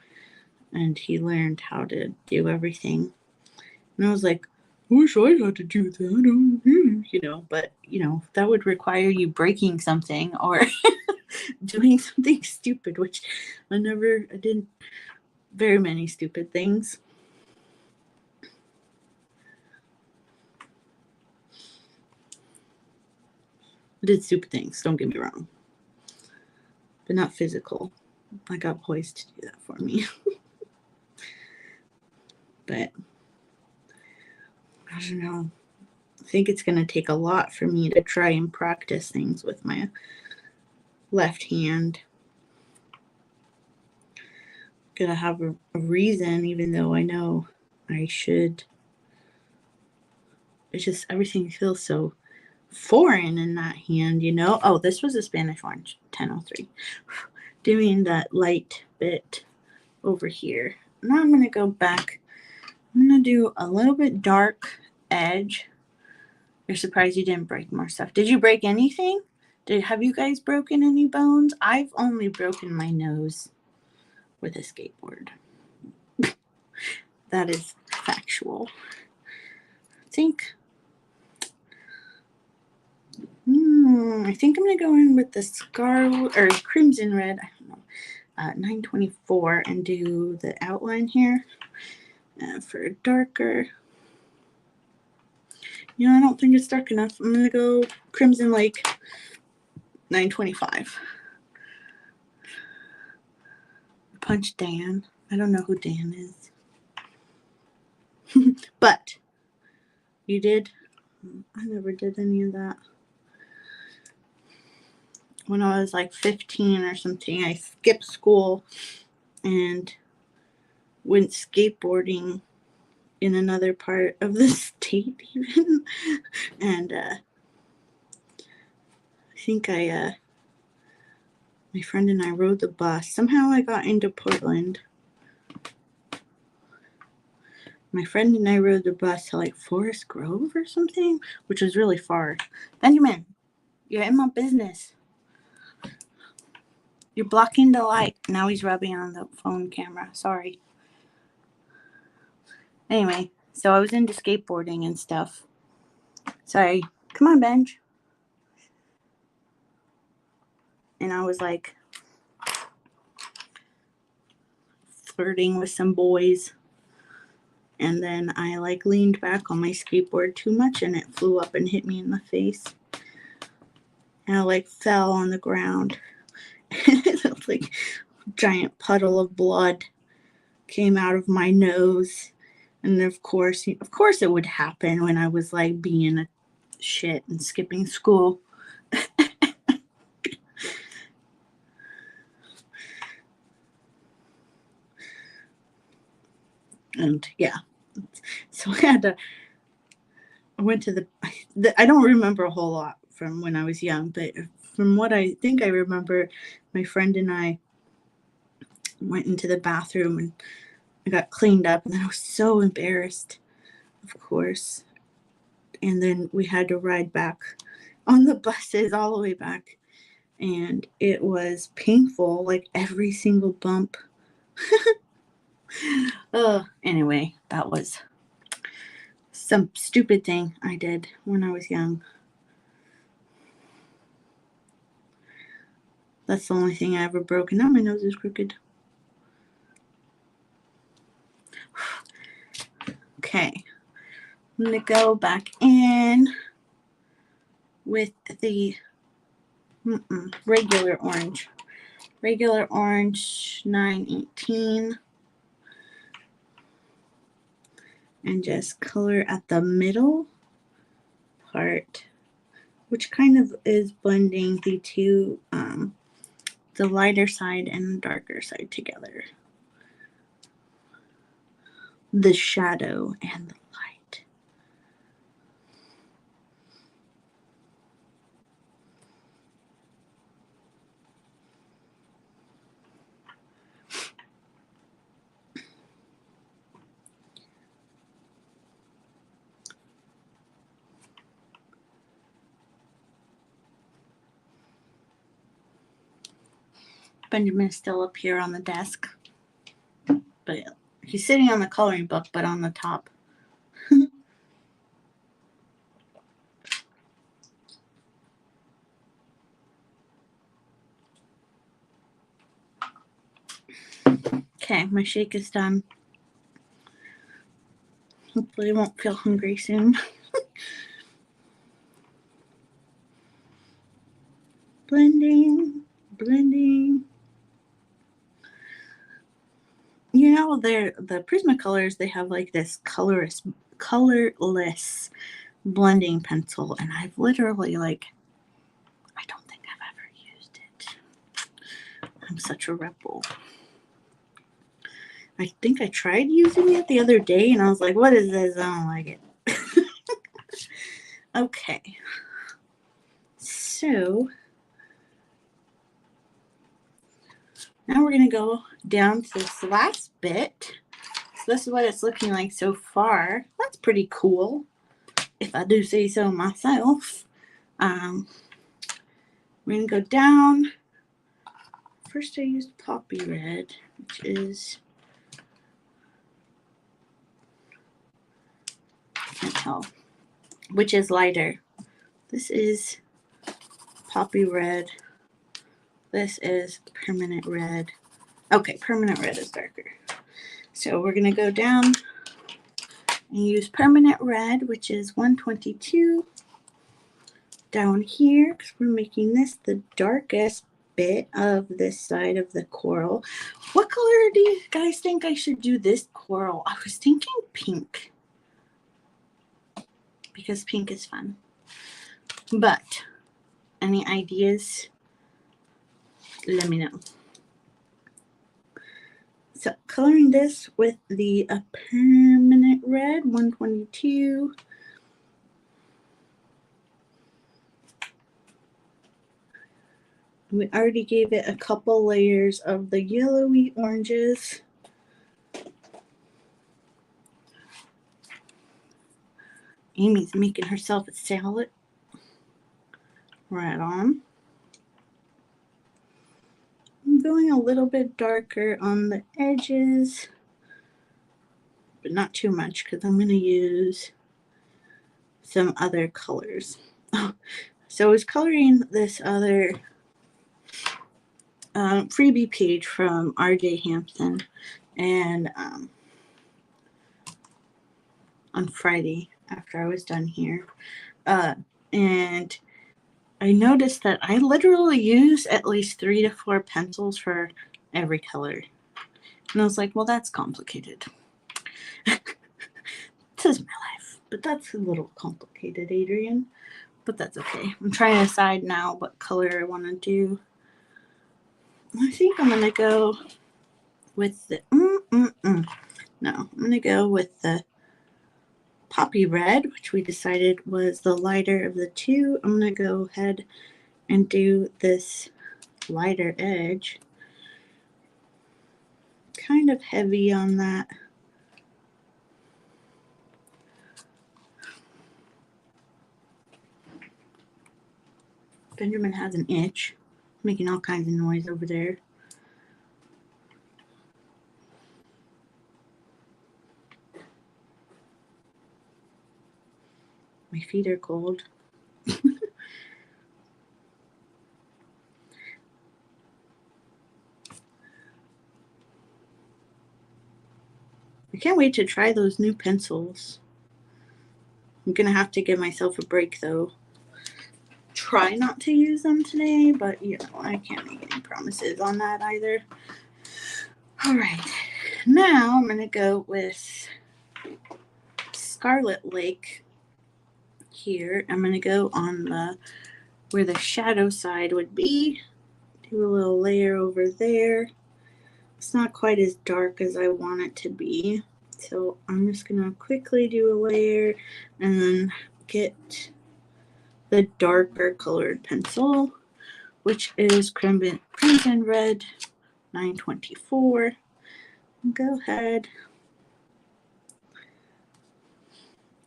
Speaker 1: and he learned how to do everything. And I was like, I wish I had to do that, but that would require you breaking something or doing something stupid, which I did very many stupid things. I did stupid things, don't get me wrong, but not physical. I got boys to do that for me. But I don't know. I think it's going to take a lot for me to try and practice things with my left hand. I'm going to have a reason, even though I know I should. It's just everything feels so foreign in that hand, Oh, this was a Spanish orange, 1003. Doing that light bit over here. Now I'm going to go back. I'm going to do a little bit dark edge. You're surprised you didn't break more stuff. Did you break anything? Have you guys broken any bones? I've only broken my nose with a skateboard. That is factual. I think I'm going to go in with the scarlet or crimson red. I don't know. 924 and do the outline here for darker. I don't think it's dark enough. I'm going to go Crimson Lake 925. Punch Dan. I don't know who Dan is. But you did. I never did any of that. When I was like 15 or something, I skipped school and went skateboarding in another part of the state even. And I think my friend and I rode the bus. Somehow I got into Portland. My friend and I rode the bus to like Forest Grove or something, which was really far. Benjamin, you're in my business. You're blocking the light. Now he's rubbing on the phone camera. Sorry. Anyway, so I was into skateboarding and stuff. Sorry. Come on, Benj. And I was like flirting with some boys. And then I like leaned back on my skateboard too much and it flew up and hit me in the face. And I like fell on the ground. It looked like a giant puddle of blood came out of my nose. And of course it would happen when I was like being a shit and skipping school. And yeah, so I went to I don't remember a whole lot from when I was young, but from what I think I remember, my friend and I went into the bathroom and I got cleaned up, and then I was so embarrassed, of course. And then we had to ride back on the buses all the way back, and it was painful, like every single bump. Anyway, that was some stupid thing I did when I was young. That's the only thing I ever broke. Now my nose is crooked. Okay. I'm going to go back in with the regular orange. Regular orange 918. and just color at the middle part, which kind of is blending the two, the lighter side and the darker side together. The shadow and the light. Benjamin is still up here on the desk, but he's sitting on the coloring book, but on the top. Okay, my shake is done. Hopefully I won't feel hungry soon. Blending, blending. You know, the Prismacolors, they have like this colorless blending pencil, and I've literally, like, I don't think I've ever used it. I'm such a rebel. I think I tried using it the other day, and I was like, what is this? I don't like it. Okay. So now we're going to go down to this last bit. So this is what it's looking like so far. That's pretty cool, if I do say so myself. We're going to go down. First I used Poppy Red, which is lighter. This is Poppy Red. This is Permanent Red. Okay, Permanent Red is darker. So we're going to go down and use Permanent Red, which is 122. Down here, because we're making this the darkest bit of this side of the coral. What color do you guys think I should do this coral? I was thinking pink, because pink is fun. But any ideas? Let me know. So coloring this with the Permanent Red 122. We already gave it a couple layers of the yellowy oranges. Amy's making herself a salad. Right on. I'm going a little bit darker on the edges, but not too much, because I'm going to use some other colors. So I was coloring this other freebie page from RJ Hampton, and on Friday after I was done here, and I noticed that I literally use at least 3 to 4 pencils for every color, and I was like, well, that's complicated. This is my life, but that's a little complicated, Adrienne, but that's okay. I'm trying to decide now what color I want to do. I think I'm going to go with the, no, I'm going to go with the Poppy Red, which we decided was the lighter of the two. I'm going to go ahead and do this lighter edge. Kind of heavy on that. Benjamin has an itch, making all kinds of noise over there. My feet are cold. I can't wait to try those new pencils. I'm going to have to give myself a break, though. Try not to use them today, but, you know, I can't make any promises on that either. All right. Now I'm going to go with Scarlet Lake here. I'm going to go on the where the shadow side would be. Do a little layer over there. It's not quite as dark as I want it to be. So I'm just going to quickly do a layer and then get the darker colored pencil, which is Crimson Red 924. Go ahead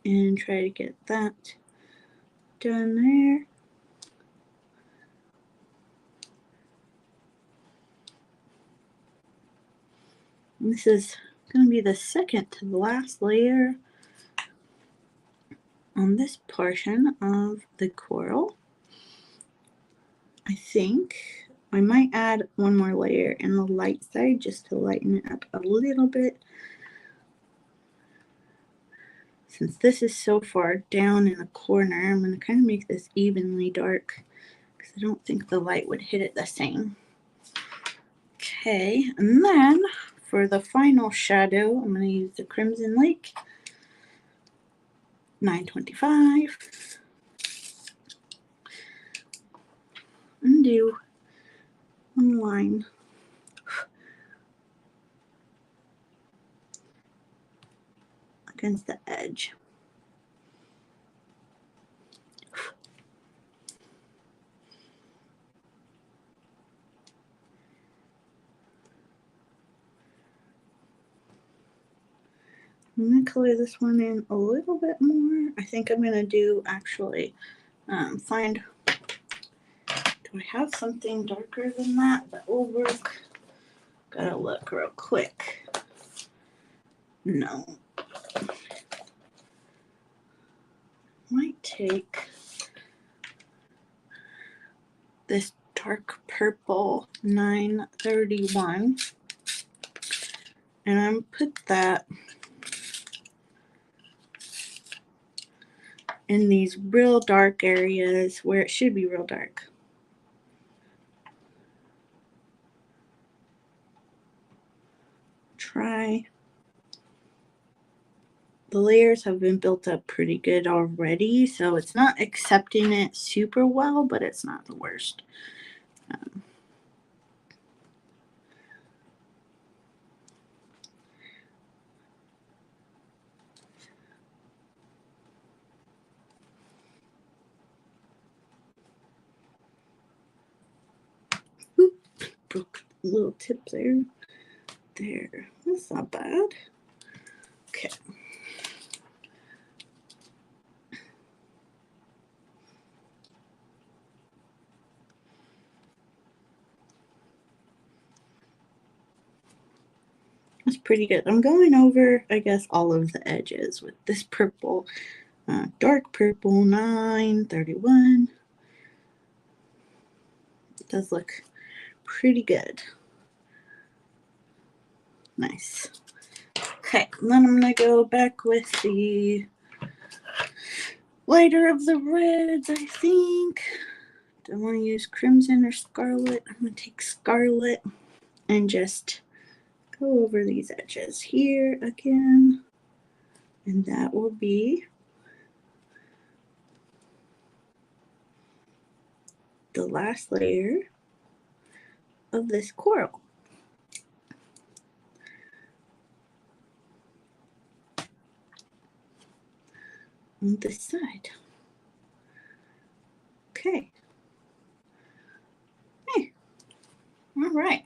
Speaker 1: and try to get that done there. And this is going to be the second to the last layer on this portion of the coral. I think I might add one more layer in the light side just to lighten it up a little bit. Since this is so far down in the corner, I'm going to kind of make this evenly dark because I don't think the light would hit it the same. Okay, and then for the final shadow, I'm going to use the Crimson Lake 925 and do one line against the edge. I'm going to color this one in a little bit more. I think I'm going to do actually find, do I have something darker than that that will work? Gotta look real quick. No. Might take this dark purple 931 and I'm put that in these real dark areas where it should be real dark. Try. The layers have been built up pretty good already, so it's not accepting it super well, but it's not the worst. Broke a little tip there. There, that's not bad. Okay. That's pretty good. I'm going over, I guess, all of the edges with this purple, dark purple 931. It does look pretty good. Nice. Okay, and then I'm going to go back with the lighter of the reds, I think. Do I want to use crimson or scarlet? I'm going to take scarlet and just go over these edges here again. And that will be the last layer of this coral. On this side. Okay. Hey. All right.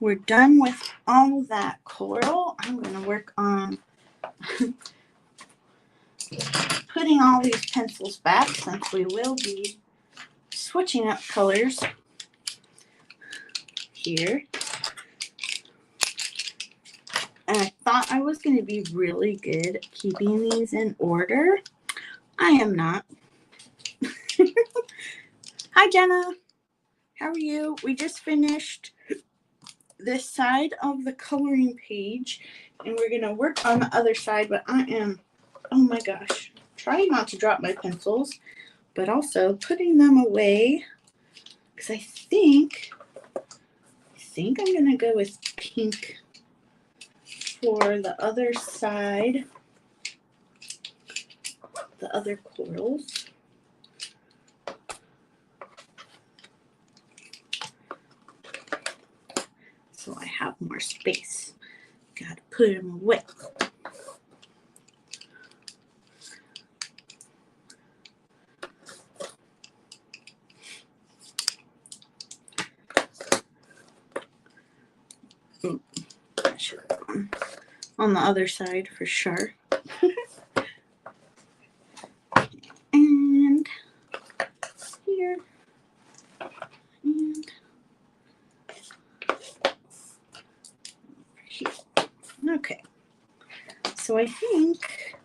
Speaker 1: We're done with all that coral. I'm going to work on putting all these pencils back since we will be switching up colors here. And I thought I was going to be really good at keeping these in order. I am not. Hi, Jenna. How are you? We just finished this side of the coloring page, and we're going to work on the other side, but I am, oh my gosh, trying not to drop my pencils, but also putting them away, because I think I'm going to go with pink for the other side. the other corals. So I have more space. Gotta put them away. On the other side for sure. And here. And here. Okay. So I think,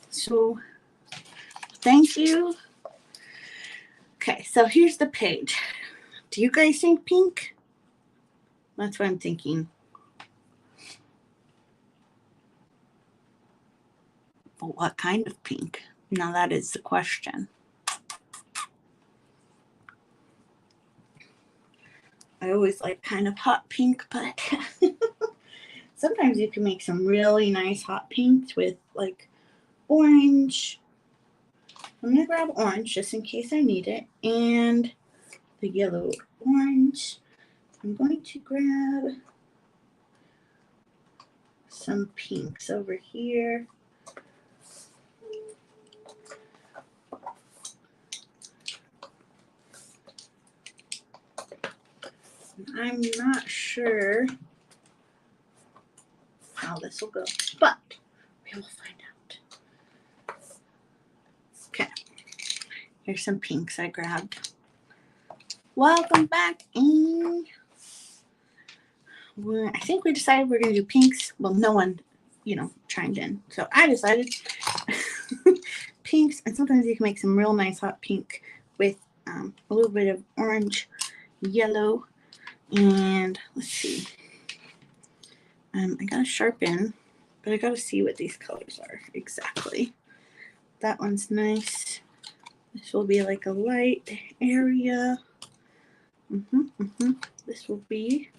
Speaker 1: so thank you. Okay, so here's the page. Do you guys think pink? That's what I'm thinking. But what kind of pink? Now that is the question. I always like kind of hot pink, but sometimes you can make some really nice hot pinks with like orange. I'm going to grab orange just in case I need it. And the yellow orange. I'm going to grab some pinks over here. I'm not sure how this will go, but we will find out. Okay, here's some pinks I grabbed. Welcome back, and I think we decided we're going to do pinks. Well, no one, chimed in, so I decided pinks, and sometimes you can make some real nice hot pink with a little bit of orange, yellow, and let's see. I gotta sharpen, but I gotta see what these colors are exactly. That one's nice. This will be like a light area. This will be,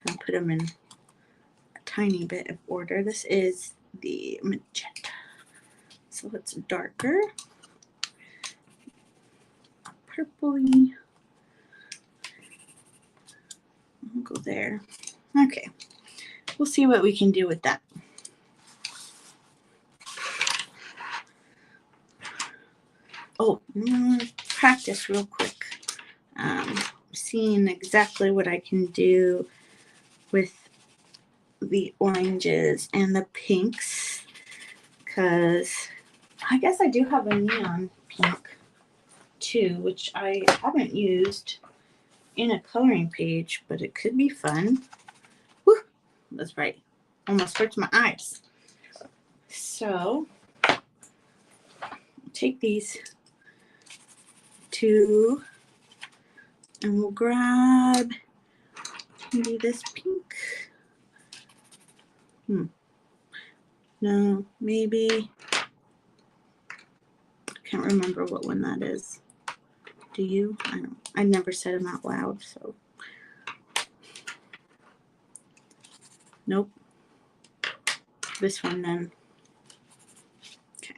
Speaker 1: I'll put them in a tiny bit of order. This is the magenta, so it's darker. Purpley. I'll go there. Okay, we'll see what we can do with that. Oh, practice real quick. Seeing exactly what I can do with the oranges and the pinks, because I guess I do have a neon pink too, which I haven't used in a coloring page, but it could be fun. Woo, that's right. Almost hurts my eyes. So take these two and we'll grab maybe this pink. No, maybe. I can't remember what one that is. Do you? I don't. I never said them out loud, so. Nope. This one then. Okay.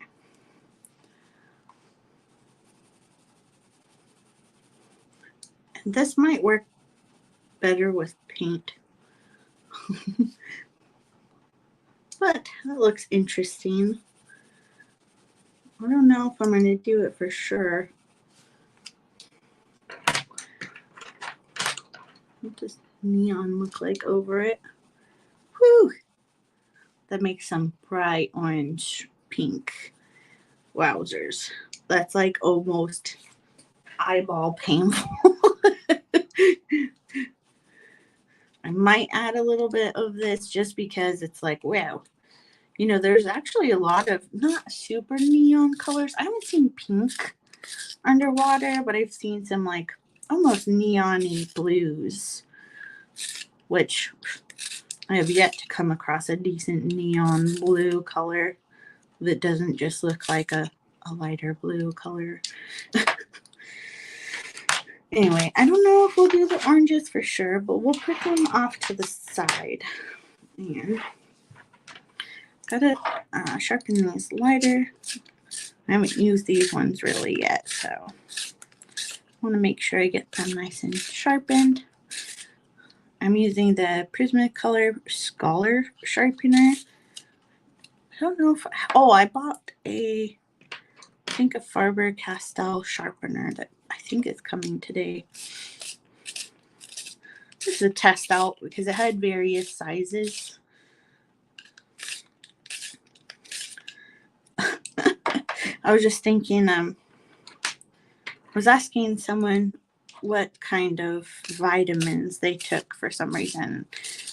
Speaker 1: And this might work better with paint. But that looks interesting. I don't know if I'm going to do it for sure. What does neon look like over it? Whew! That makes some bright orange pink. Wowzers. That's like almost eyeball painful. I might add a little bit of this just because it's like, wow. There's actually a lot of not super neon colors. I haven't seen pink underwater, but I've seen some like almost neon-y blues, which I have yet to come across a decent neon blue color that doesn't just look like a lighter blue color. Anyway, I don't know if we'll do the oranges for sure, but we'll put them off to the side. And Gotta sharpen these lighter. I haven't used these ones really yet, so I want to make sure I get them nice and sharpened. I'm using the Prismacolor Scholar sharpener. I don't know if I bought I think a Faber-Castell sharpener that I think is coming today. This is a test out because it had various sizes. I was just thinking, I was asking someone what kind of vitamins they took for some reason.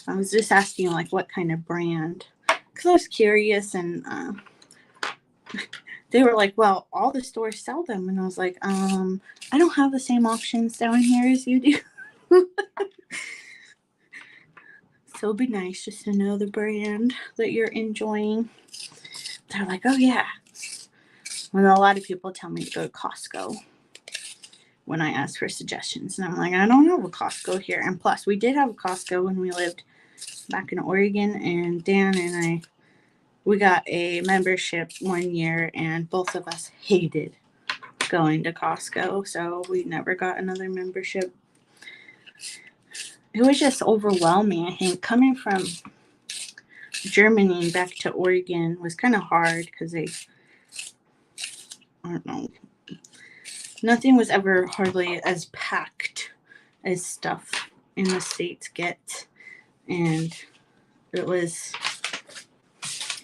Speaker 1: I was just asking like what kind of brand, because I was curious, and they were like, well, all the stores sell them. And I was like, I don't have the same options down here as you do. So it'd be nice just to know the brand that you're enjoying. They're like, oh yeah. Well, a lot of people tell me to go to Costco when I ask for suggestions. And I'm like, I don't have a Costco here. And plus, we did have a Costco when we lived back in Oregon. And Dan and we got a membership one year, and both of us hated going to Costco. So we never got another membership. It was just overwhelming, I think. Coming from Germany back to Oregon was kind of hard because I don't know. Nothing was ever hardly as packed as stuff in the States get. And it was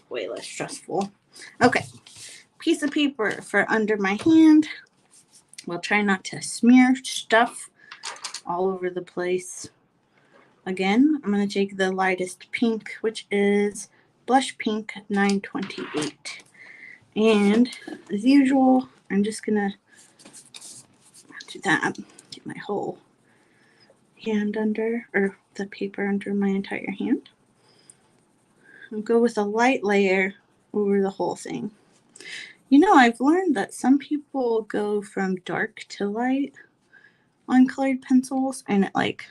Speaker 1: way less stressful. Okay. Piece of paper for under my hand. We'll try not to smear stuff all over the place. Again, I'm going to take the lightest pink, which is Blush Pink 928. And as usual, I'm just going to do that. Get my whole hand under, or the paper under my entire hand. I'll go with a light layer over the whole thing. You know, I've learned that some people go from dark to light on colored pencils, and it like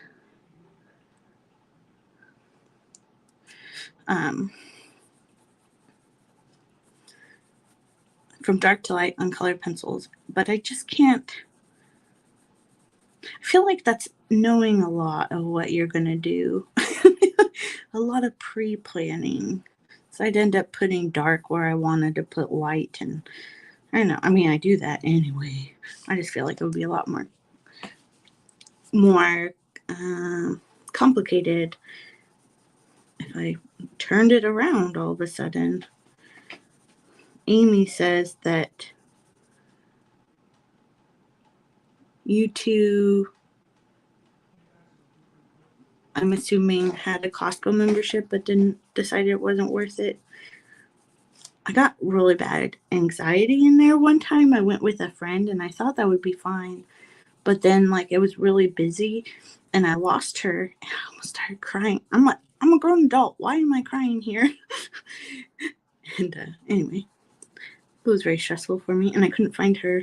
Speaker 1: from dark to light on colored pencils, but I just can't. I feel like that's knowing a lot of what you're going to do. A lot of pre-planning. So I'd end up putting dark where I wanted to put light, and I don't know. I mean, I do that anyway. I just feel like it would be a lot more complicated if I turned it around all of a sudden. Amy says that you two, I'm assuming, had a Costco membership but didn't decide it wasn't worth it. I got really bad anxiety in there one time. I went with a friend and I thought that would be fine. But then like it was really busy and I lost her and I almost started crying. I'm like, I'm a grown adult. Why am I crying here? And anyway, it was very stressful for me and I couldn't find her.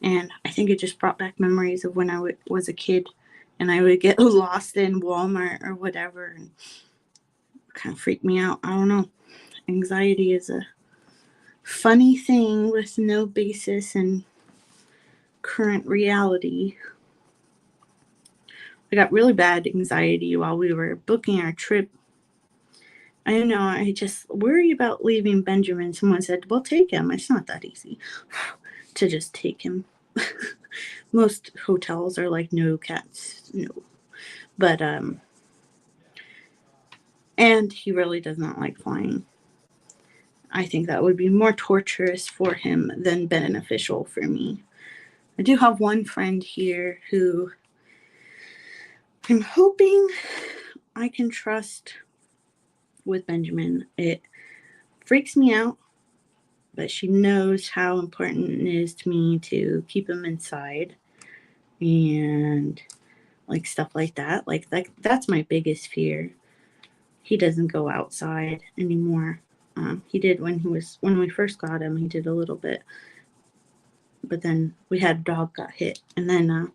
Speaker 1: And I think it just brought back memories of when I was a kid and I would get lost in Walmart or whatever and kind of freak me out. I don't know. Anxiety is a funny thing with no basis in current reality. I got really bad anxiety while we were booking our trip. I don't know, I just worry about leaving Benjamin. Someone said, well, take him. It's not that easy to just take him. Most hotels are like, no cats, no. But, and he really does not like flying. I think that would be more torturous for him than beneficial for me. I do have one friend here who I'm hoping I can trust with Benjamin. It freaks me out, but she knows how important it is to me to keep him inside and like stuff like that. Like that's my biggest fear. He doesn't go outside anymore. He did when we first got him, he did a little bit. But then we had a dog got hit. And then I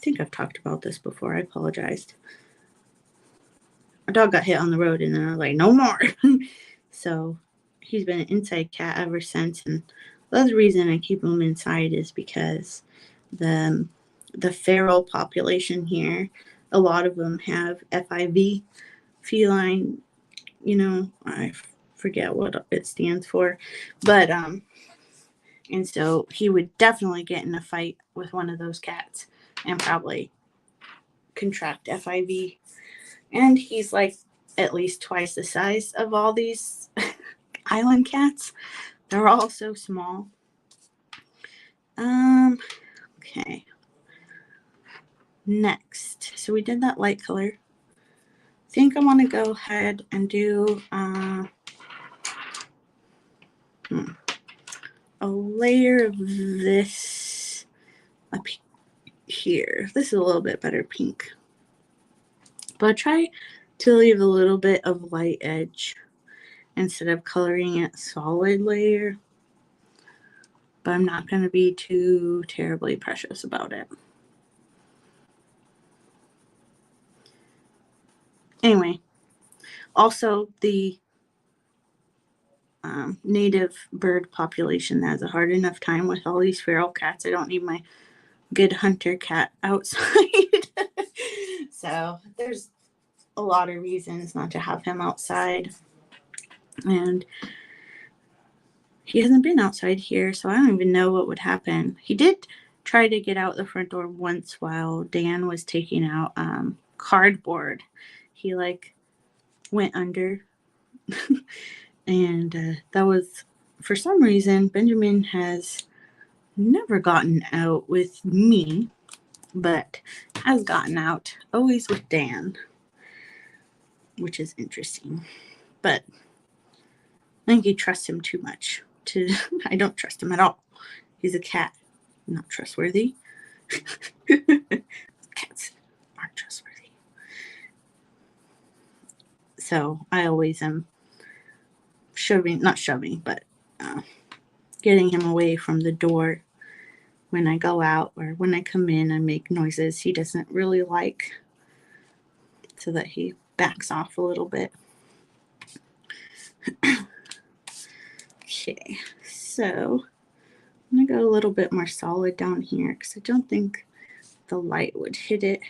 Speaker 1: think I've talked about this before. I apologized. Our dog got hit on the road and then I was like, no more. So he's been an inside cat ever since. And the other reason I keep him inside is because the feral population here, a lot of them have FIV, feline, I forget what it stands for, but and so he would definitely get in a fight with one of those cats and probably contract FIV. And he's like at least twice the size of all these island cats. They're all so small. Okay. Next, so we did that light color. I think I want to go ahead and do a layer of this up here. This is a little bit better pink, but I'll try to leave a little bit of light edge instead of coloring it solid layer, but I'm not going to be too terribly precious about it. Anyway, also the native bird population has a hard enough time with all these feral cats. I don't need my good hunter cat outside. So there's a lot of reasons not to have him outside. And he hasn't been outside here, so I don't even know what would happen. He did try to get out the front door once while Dan was taking out cardboard. He went under and that was, for some reason, Benjamin has never gotten out with me, but has gotten out always with Dan, which is interesting. But I think he trusts him too much. I don't trust him at all. He's a cat, not trustworthy. Cats aren't trustworthy. So I always am getting him away from the door when I go out, or when I come in and make noises he doesn't really like, so that he backs off a little bit. Okay, so I'm going to go a little bit more solid down here because I don't think the light would hit it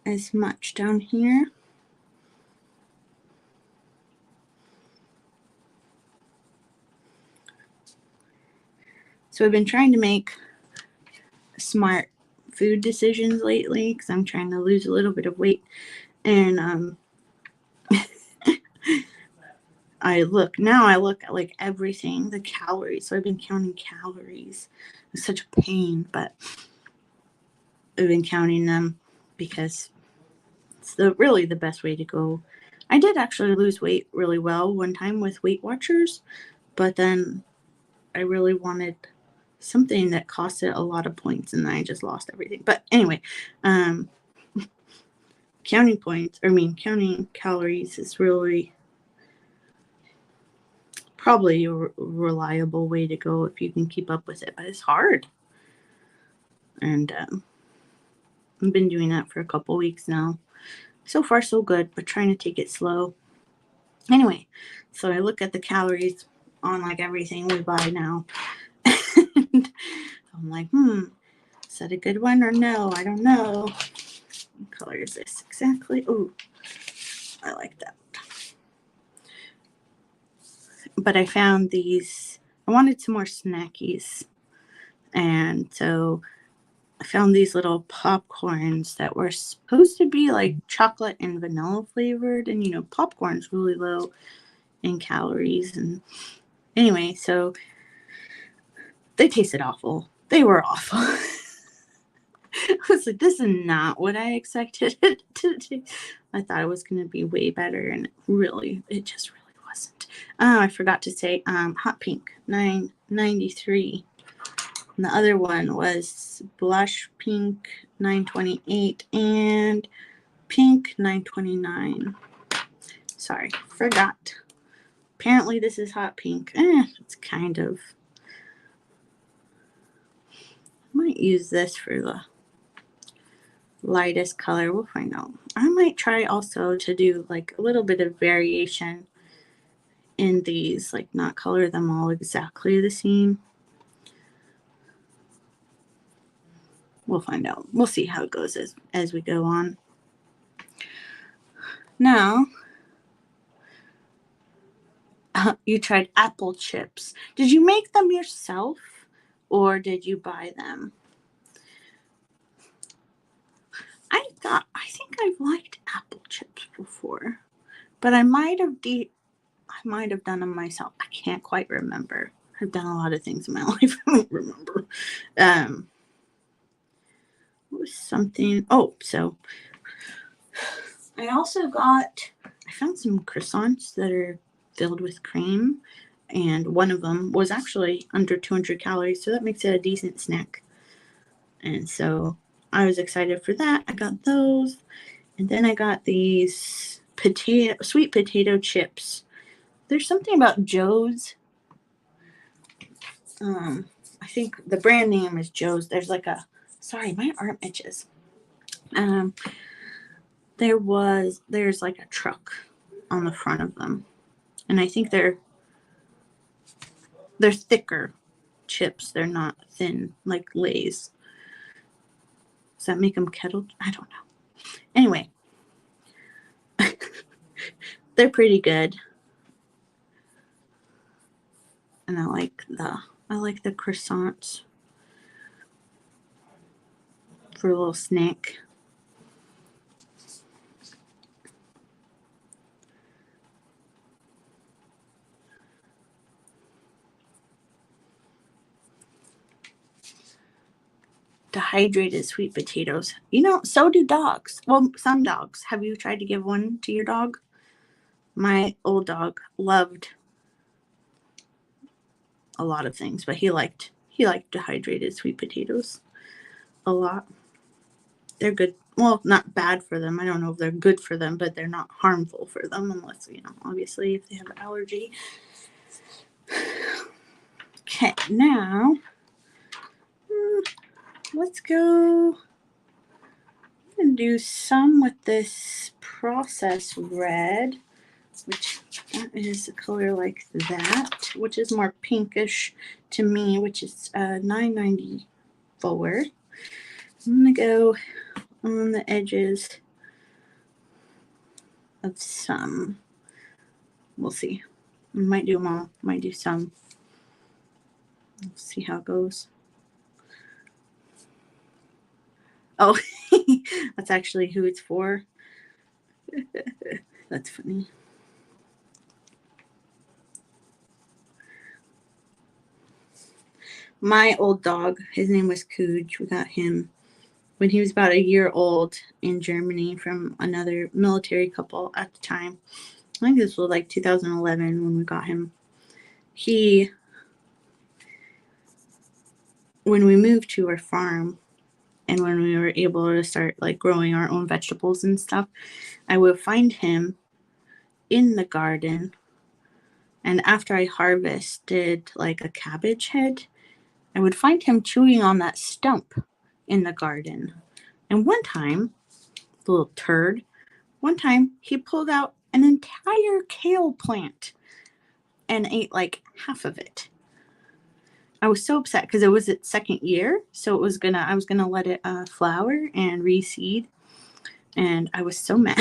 Speaker 1: as much down here. So I've been trying to make smart food decisions lately because I'm trying to lose a little bit of weight. And I look at like everything, the calories. So I've been counting calories. It's such a pain, but I've been counting them because it's really the best way to go. I did actually lose weight really well one time with Weight Watchers, but then I really wanted something that costed a lot of points, and then I just lost everything. But anyway, counting calories is really probably a reliable way to go if you can keep up with it, but it's hard. And I've been doing that for a couple weeks now. So far so good, but trying to take it slow. Anyway, so I look at the calories on like everything we buy now. And I'm like, is that a good one or no? I don't know. What color is this exactly? Ooh, I like that. But I found these, I wanted some more snackies. And so I found these little popcorns that were supposed to be like chocolate and vanilla flavored. And, popcorn's really low in calories. And anyway, so they tasted awful. They were awful. I was like, this is not what I expected it to do. I thought it was going to be way better. And it just really wasn't. Oh, I forgot to say, hot pink, $9.93. And the other one was blush pink, $9.28, and pink, $9.29. Sorry, forgot. Apparently this is hot pink. It's kind of. I might use this for the lightest color. We'll find out. I might try also to do like a little bit of variation in these, like not color them all exactly the same. We'll find out. We'll see how it goes as we go on. Now, you tried apple chips. Did you make them yourself or did you buy them? I think I've liked apple chips before, but I might have done them myself. I can't quite remember. I've done a lot of things in my life. I don't remember. What was something? Oh, so I found some croissants that are filled with cream, and one of them was actually under 200 calories, so that makes it a decent snack. And so I was excited for that. I got those, and then I got these sweet potato chips. There's something about Joe's. I think the brand name is Joe's. There's like a, sorry, my arm itches. There's like a truck on the front of them, and I think they're thicker chips. They're not thin like Lay's. Does that make them kettle? I don't know. Anyway, they're pretty good, and I like the croissants for a little snack. Dehydrated sweet potatoes. You know, so do dogs. Well, some dogs. Have you tried to give one to your dog? My old dog loved a lot of things, but he liked dehydrated sweet potatoes a lot. They're good. Well, not bad for them. I don't know if they're good for them, but they're not harmful for them unless, obviously if they have an allergy. Okay, now let's go and do some with this processed red, which that is a color like that, which is more pinkish to me, which is $9.94. I'm gonna go on the edges of some. We'll see. We might do them all. Might do some. We'll see how it goes. Oh, that's actually who it's for. That's funny. My old dog, his name was Cooge. We got him when he was about a year old in Germany from another military couple at the time. I think this was like 2011 when we got him. When we moved to our farm and when we were able to start like growing our own vegetables and stuff, I would find him in the garden. And after I harvested like a cabbage head, I would find him chewing on that stump in the garden. And one time, the little turd, he pulled out an entire kale plant and ate like half of it. I was so upset because it was its second year, so I was gonna let it flower and reseed, and I was so mad.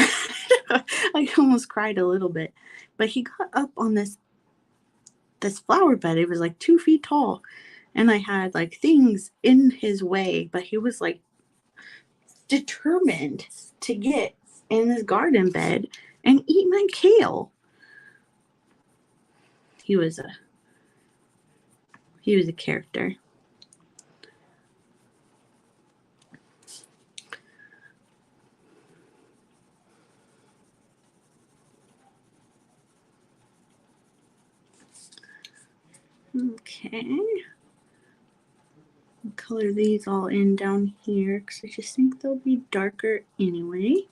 Speaker 1: I almost cried a little bit. But he got up on this flower bed. It was like 2 feet tall, and I had like things in his way, but he was like determined to get in this garden bed and eat my kale. He was a character. Okay. I'll color these all in down here because I just think they'll be darker anyway.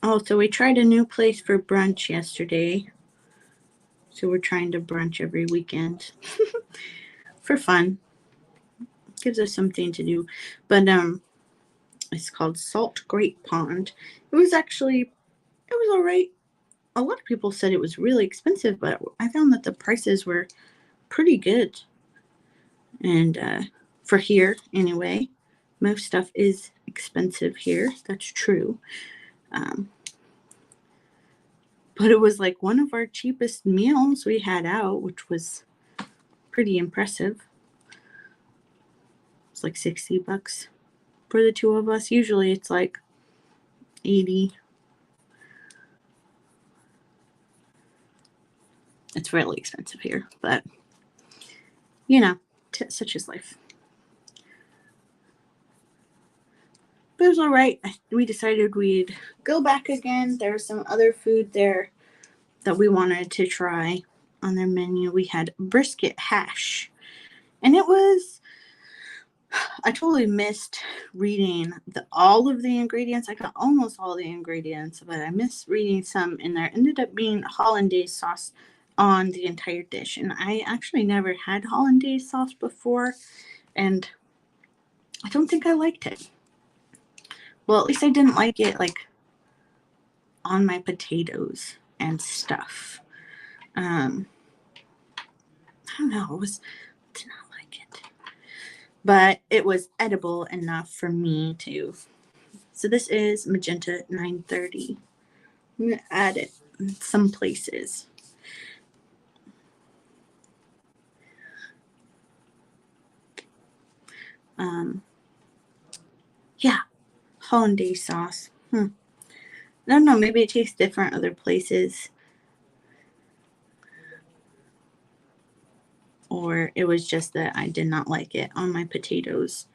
Speaker 1: Oh, so we tried a new place for brunch yesterday. So we're trying to brunch every weekend for fun. gives us something to do. But it's called Salt Great Pond. It was all right. A lot of people said it was really expensive, but I found that the prices were pretty good. And for here, anyway, most stuff is expensive here. That's true. But it was like one of our cheapest meals we had out, which was pretty impressive. It's like $60 for the two of us. Usually it's like 80. It's really expensive here, but you know, such is life. But it was all right. We decided we'd go back again. There was some other food there that we wanted to try on their menu. We had brisket hash, and it was, I totally missed reading all of the ingredients. I got almost all the ingredients, but I missed reading some, and there ended up being hollandaise sauce on the entire dish. And I actually never had hollandaise sauce before, and I don't think I liked it. Well, at least I didn't like it like on my potatoes and stuff. I don't know. Did not like it, but it was edible enough for me to. So this is magenta 930. I'm gonna add it in some places. Yeah, hollandaise sauce. I don't know. Maybe it tastes different other places. Or it was just that I did not like it on my potatoes.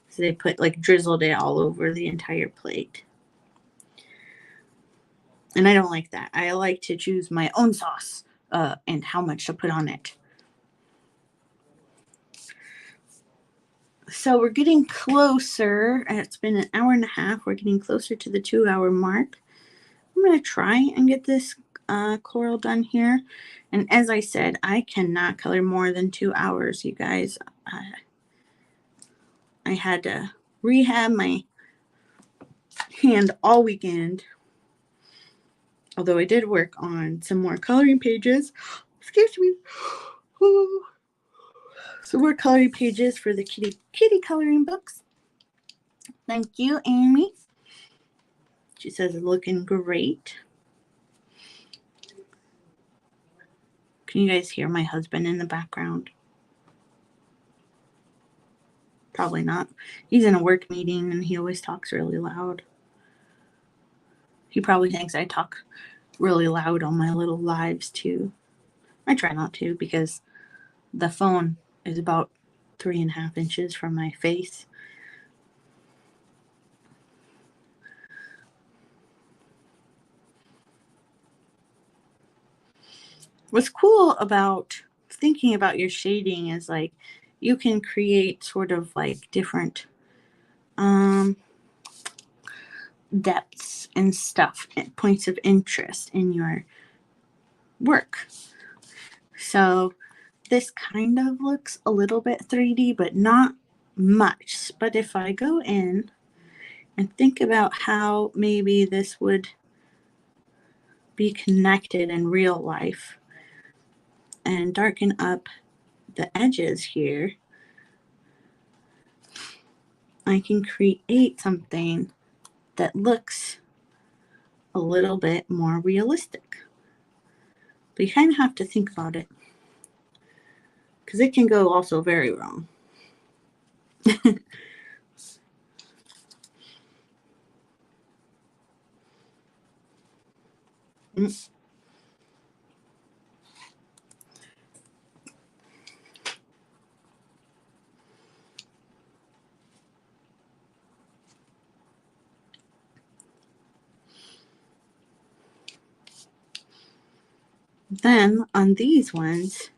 Speaker 1: So they drizzled it all over the entire plate. And I don't like that. I like to choose my own sauce and how much to put on it. So we're getting closer. It's been an hour and a half. We're getting closer to the 2-hour mark. I'm going to try and get this coral done here. And as I said, I cannot color more than 2 hours, you guys. I had to rehab my hand all weekend. Although I did work on some more coloring pages. Excuse me. Some more coloring pages for the kitty coloring books. Thank you, Amy. She says it's looking great. Can you guys hear my husband in the background? Probably not. He's in a work meeting and he always talks really loud. He probably thinks I talk really loud on my little lives too. I try not to because the phone is about 3.5 inches from my face. What's cool about thinking about your shading is like you can create sort of like different depths and stuff and points of interest in your work. So this kind of looks a little bit 3D, but not much. But if I go in and think about how maybe this would be connected in real life and darken up the edges here, I can create something that looks a little bit more realistic. But you kind of have to think about it because it can go also very wrong. Then on these ones,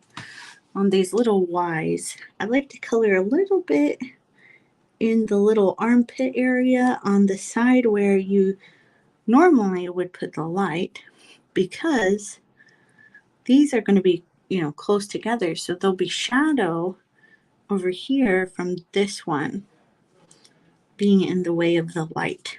Speaker 1: on these little Y's, I like to color a little bit in the little armpit area on the side where you normally would put the light, because these are going to be, close together. So there'll be shadow over here from this one being in the way of the light.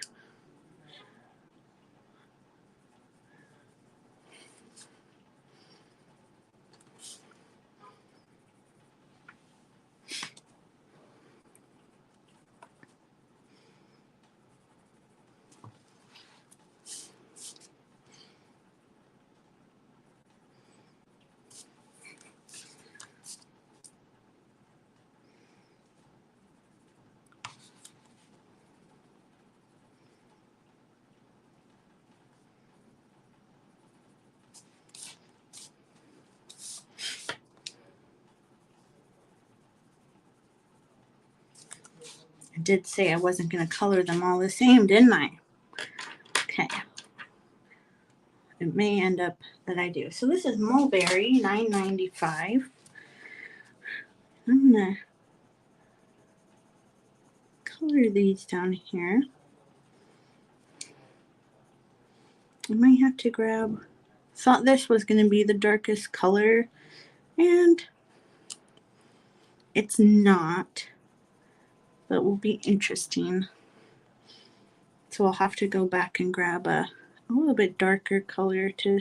Speaker 1: I did say I wasn't going to color them all the same, didn't I? Okay. It may end up that I do. So this is mulberry, $9.95. I'm going to color these down here. I might have to grab, thought this was going to be the darkest color, and it's not, but will be interesting. So I'll have to go back and grab a little bit darker color to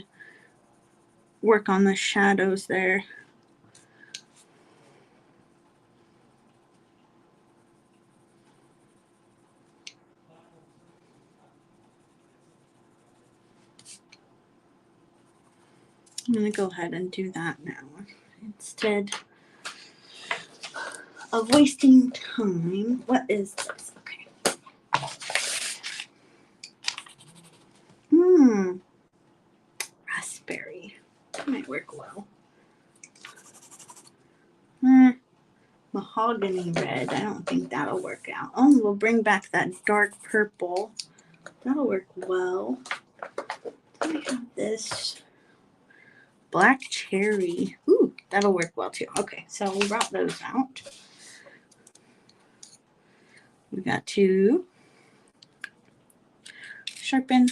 Speaker 1: work on the shadows there. I'm going to go ahead and do that now instead of wasting time. What is this? Okay. Raspberry. That might work well. Mahogany red. I don't think that'll work out. Oh, we'll bring back that dark purple. That'll work well. I have this black cherry. Ooh, that'll work well too. Okay, so we brought those out. We got to sharpen.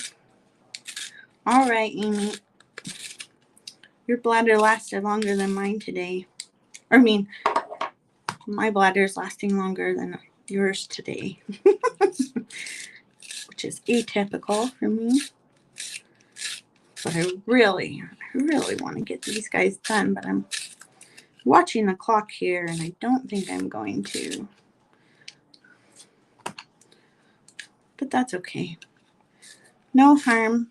Speaker 1: All right, Amy. Your bladder lasted longer than mine today. I mean, my bladder's lasting longer than yours today, which is atypical for me. But I really want to get these guys done, but I'm watching the clock here, and I don't think I'm going to. But that's okay. No harm.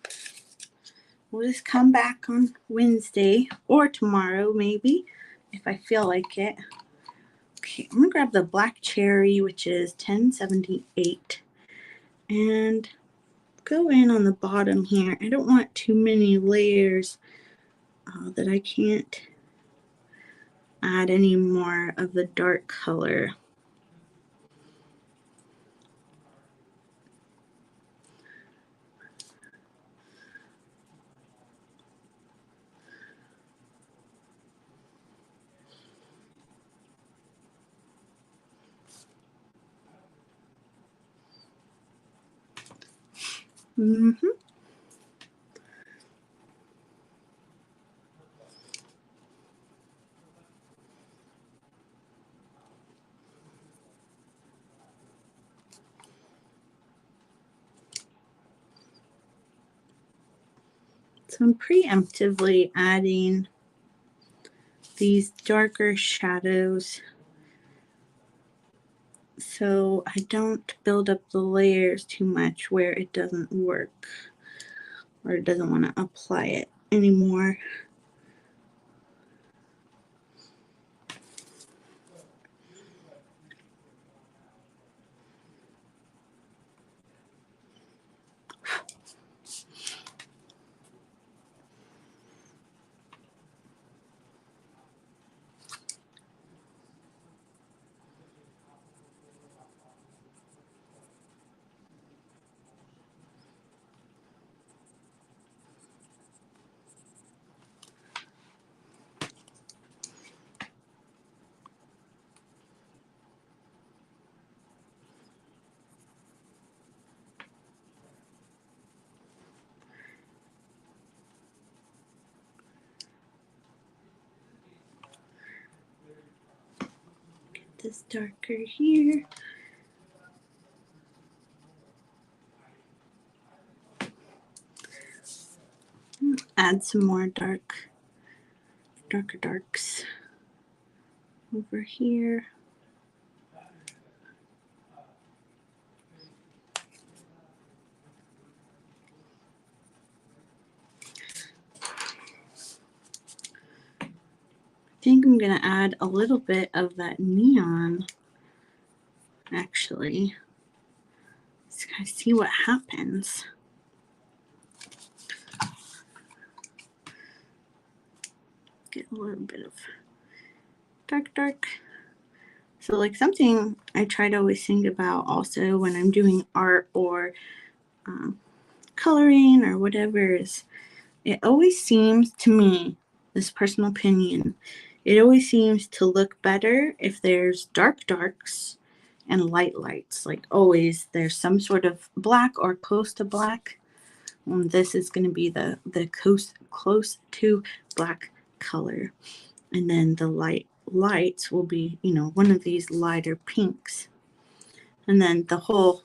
Speaker 1: We'll just come back on Wednesday or tomorrow, maybe, if I feel like it. Okay, I'm going to grab the black cherry, which is $10.78, and go in on the bottom here. I don't want too many layers that I can't add any more of the dark color. So I'm preemptively adding these darker shadows so I don't build up the layers too much where it doesn't work or it doesn't want to apply it anymore. this darker here. Add some more darker darks over here. I think I'm going to add a little bit of that neon, actually. Let's kind of see what happens. Get a little bit of dark. So like something I try to always think about also when I'm doing art or coloring or whatever is, it always seems to me, this personal opinion, it always seems to look better if there's darks and lights. Like always there's some sort of black or close to black. And this is going to be the close to black color. And then the lights will be, you know, one of these lighter pinks. And then the whole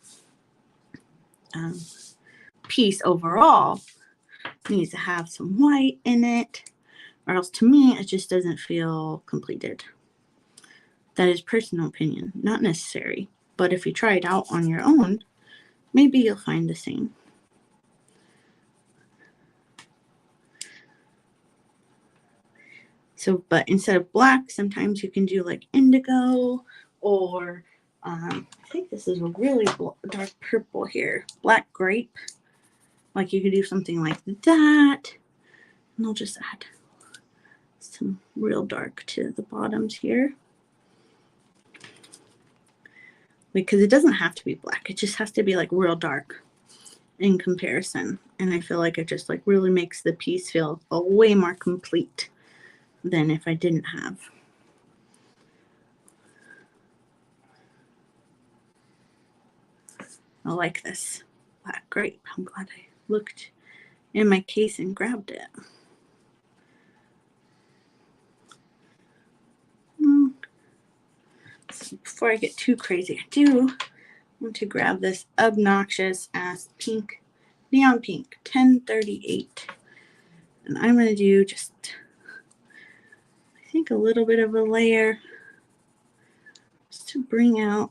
Speaker 1: piece overall needs to have some white in it, or else to me it just doesn't feel completed. That is personal opinion, not necessary. But if you try it out on your own, maybe you'll find the same. So, but instead of black, sometimes you can do like indigo, or I think this is a really dark purple here, black grape. Like you could do something like that. And I'll just add some real dark to the bottoms here. Because it doesn't have to be black. It just has to be like real dark in comparison. And I feel like it just like really makes the piece feel a way more complete than if I didn't have. I like this black grape. I'm glad I looked in my case and grabbed it. So before I get too crazy, I do want to grab this obnoxious ass pink, neon pink, 1038. And I'm going to do just, I think, a little bit of a layer just to bring out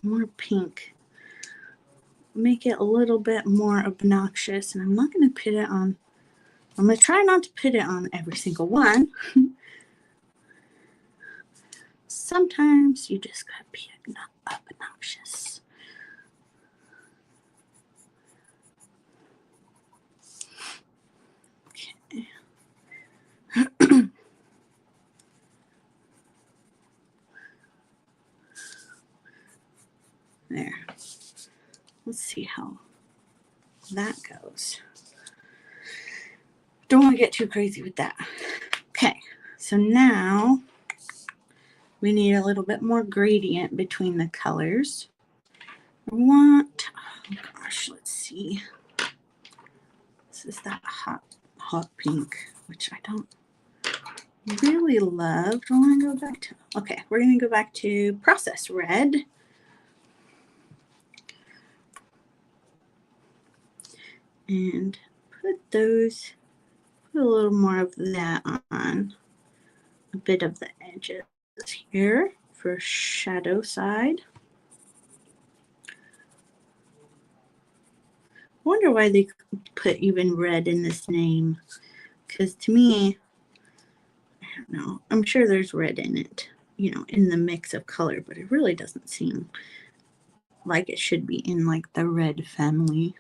Speaker 1: more pink. Make it a little bit more obnoxious. And I'm not going to put it on, I'm going to try not to put it on every single one. Sometimes you just got to be obnoxious. Okay. There. Let's see how that goes. Don't want to get too crazy with that. Okay, so now we need a little bit more gradient between the colors. I want, oh gosh, let's see. This is that hot pink, which I don't really love. Do I want to go back to, okay, we're going to go back to Process Red. And put a little more of that on a bit of the edges here for shadow side. I wonder why they put even red in this name, because to me, I don't know, I'm sure there's red in it, you know, in the mix of color, but it really doesn't seem like it should be in like the red family.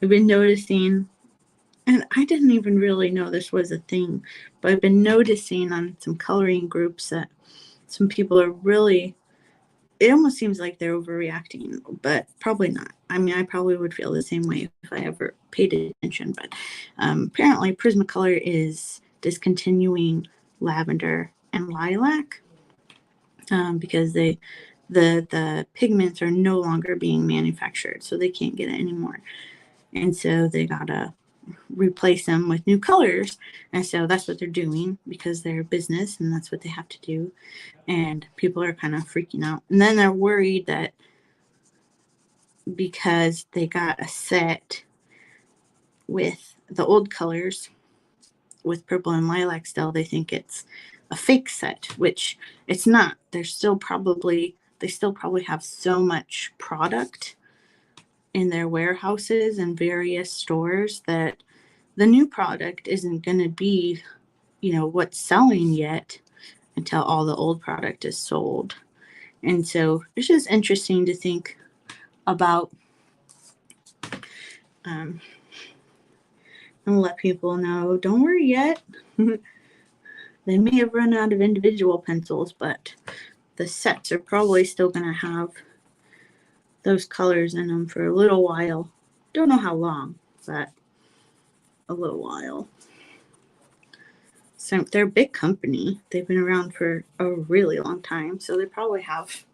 Speaker 1: I've been noticing, and I didn't even really know this was a thing, but I've been noticing on some coloring groups that some people are really, it almost seems like they're overreacting, but probably not. I mean, I probably would feel the same way if I ever paid attention, but apparently Prismacolor is discontinuing lavender and lilac because the pigments are no longer being manufactured, so they can't get it anymore. And so they gotta replace them with new colors. And so that's what they're doing because they're a business and that's what they have to do. And people are kind of freaking out. And then they're worried that because they got a set with the old colors with purple and lilac still, they think it's a fake set, which it's not. They still probably have so much product in their warehouses and various stores that the new product isn't going to be, what's selling yet until all the old product is sold. And so it's just interesting to think about and let people know, don't worry yet. They may have run out of individual pencils, but the sets are probably still going to have those colors in them for a little while. Don't know how long, but a little while. So they're a big company. They've been around for a really long time, so they probably have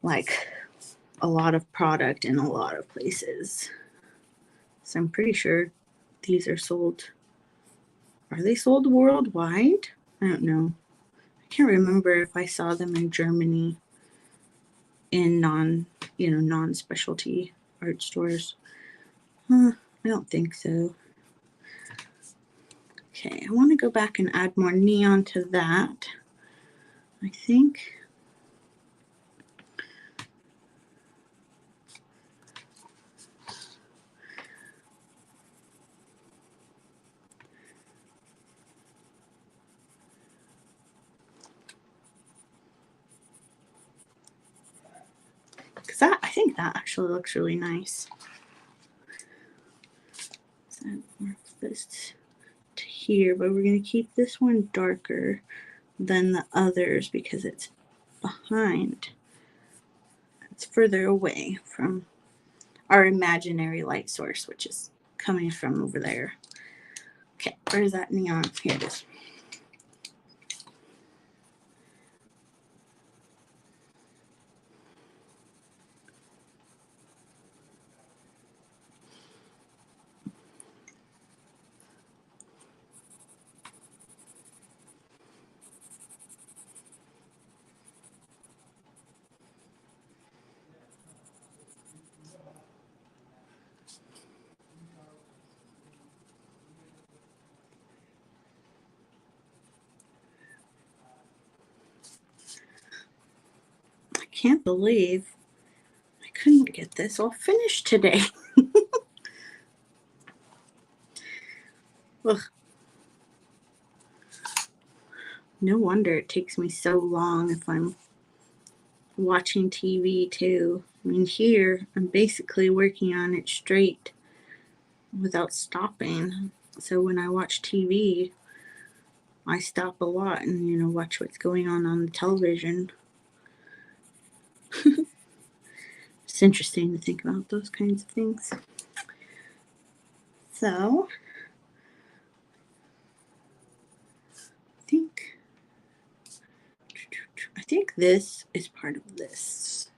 Speaker 1: like a lot of product in a lot of places. So I'm pretty sure these are sold. Are they sold worldwide? I don't know. I can't remember if I saw them in Germany in non-specialty art stores. I don't think so. Okay, I want to go back and add more neon to that. I think. Because I think that actually looks really nice. So mark this to here, but we're going to keep this one darker than the others because it's behind. It's further away from our imaginary light source, which is coming from over there. Okay, where's that neon? Here it is. I can't believe I couldn't get this all finished today. Ugh. No wonder it takes me so long if I'm watching TV too. I mean, here I'm basically working on it straight without stopping. So when I watch TV, I stop a lot and watch what's going on the television. It's interesting to think about those kinds of things. So I think this is part of this.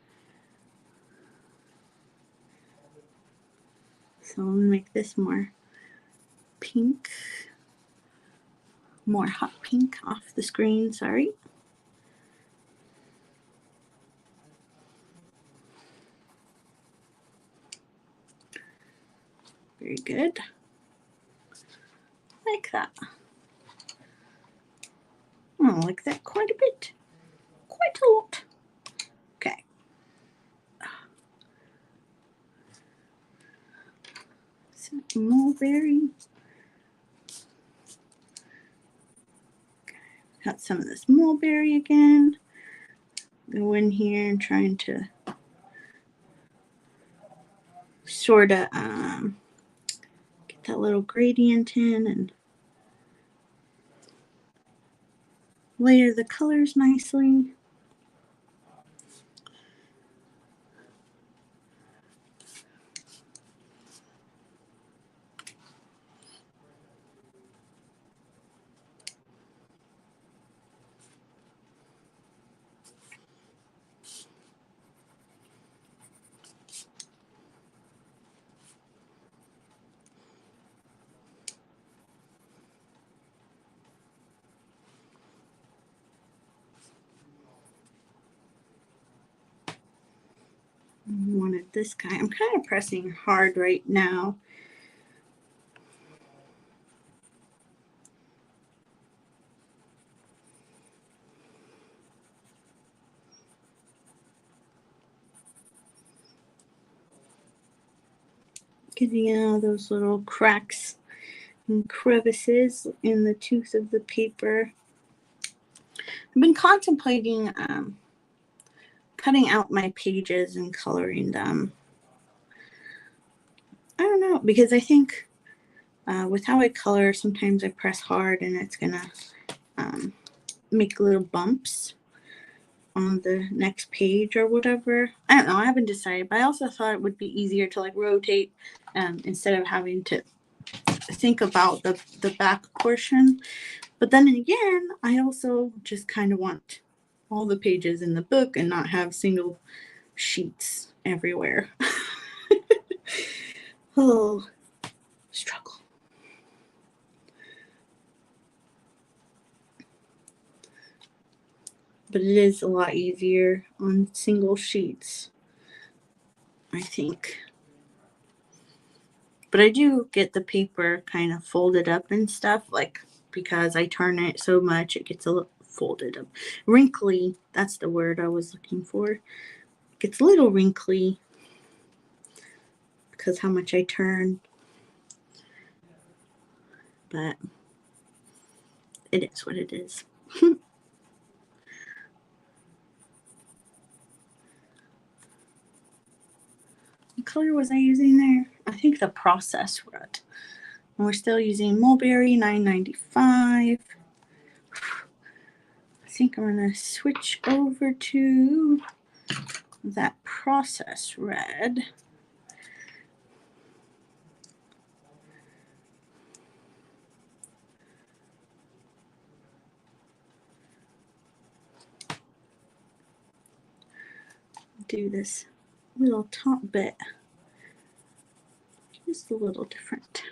Speaker 1: So I'm gonna make this more pink, more hot pink off the screen, sorry. Very good. Like that. I like that quite a bit. Quite a lot. Okay. Some mulberry. Got some of this mulberry again. Go in here and trying to sort of get that little gradient in and layer the colors nicely. wanted this guy. I'm kind of pressing hard right now. Getting out those little cracks and crevices in the tooth of the paper. I've been contemplating cutting out my pages and coloring them. I don't know, because I think with how I color, sometimes I press hard and it's gonna make little bumps on the next page or whatever. I don't know, I haven't decided, but I also thought it would be easier to like rotate instead of having to think about the back portion. But then again, I also just kind of want all the pages in the book and not have single sheets everywhere. Oh, struggle. But it is a lot easier on single sheets, I think. But I do get the paper kind of folded up and stuff, like because I turn it so much, it gets a little folded up. Wrinkly, that's the word I was looking for. It gets a little wrinkly because how much I turn. But it is what it is. What color was I using there? I think the process red. And we're still using Mulberry 995. I think I'm going to switch over to that process red. Do this little top bit just a little different.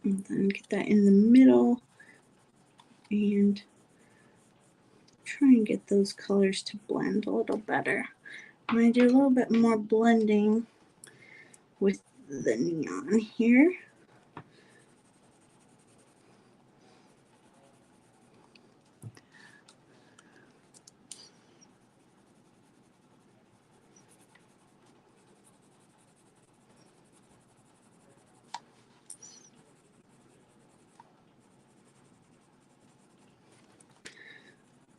Speaker 1: And then get that in the middle and try and get those colors to blend a little better. I'm going to do a little bit more blending with the neon here.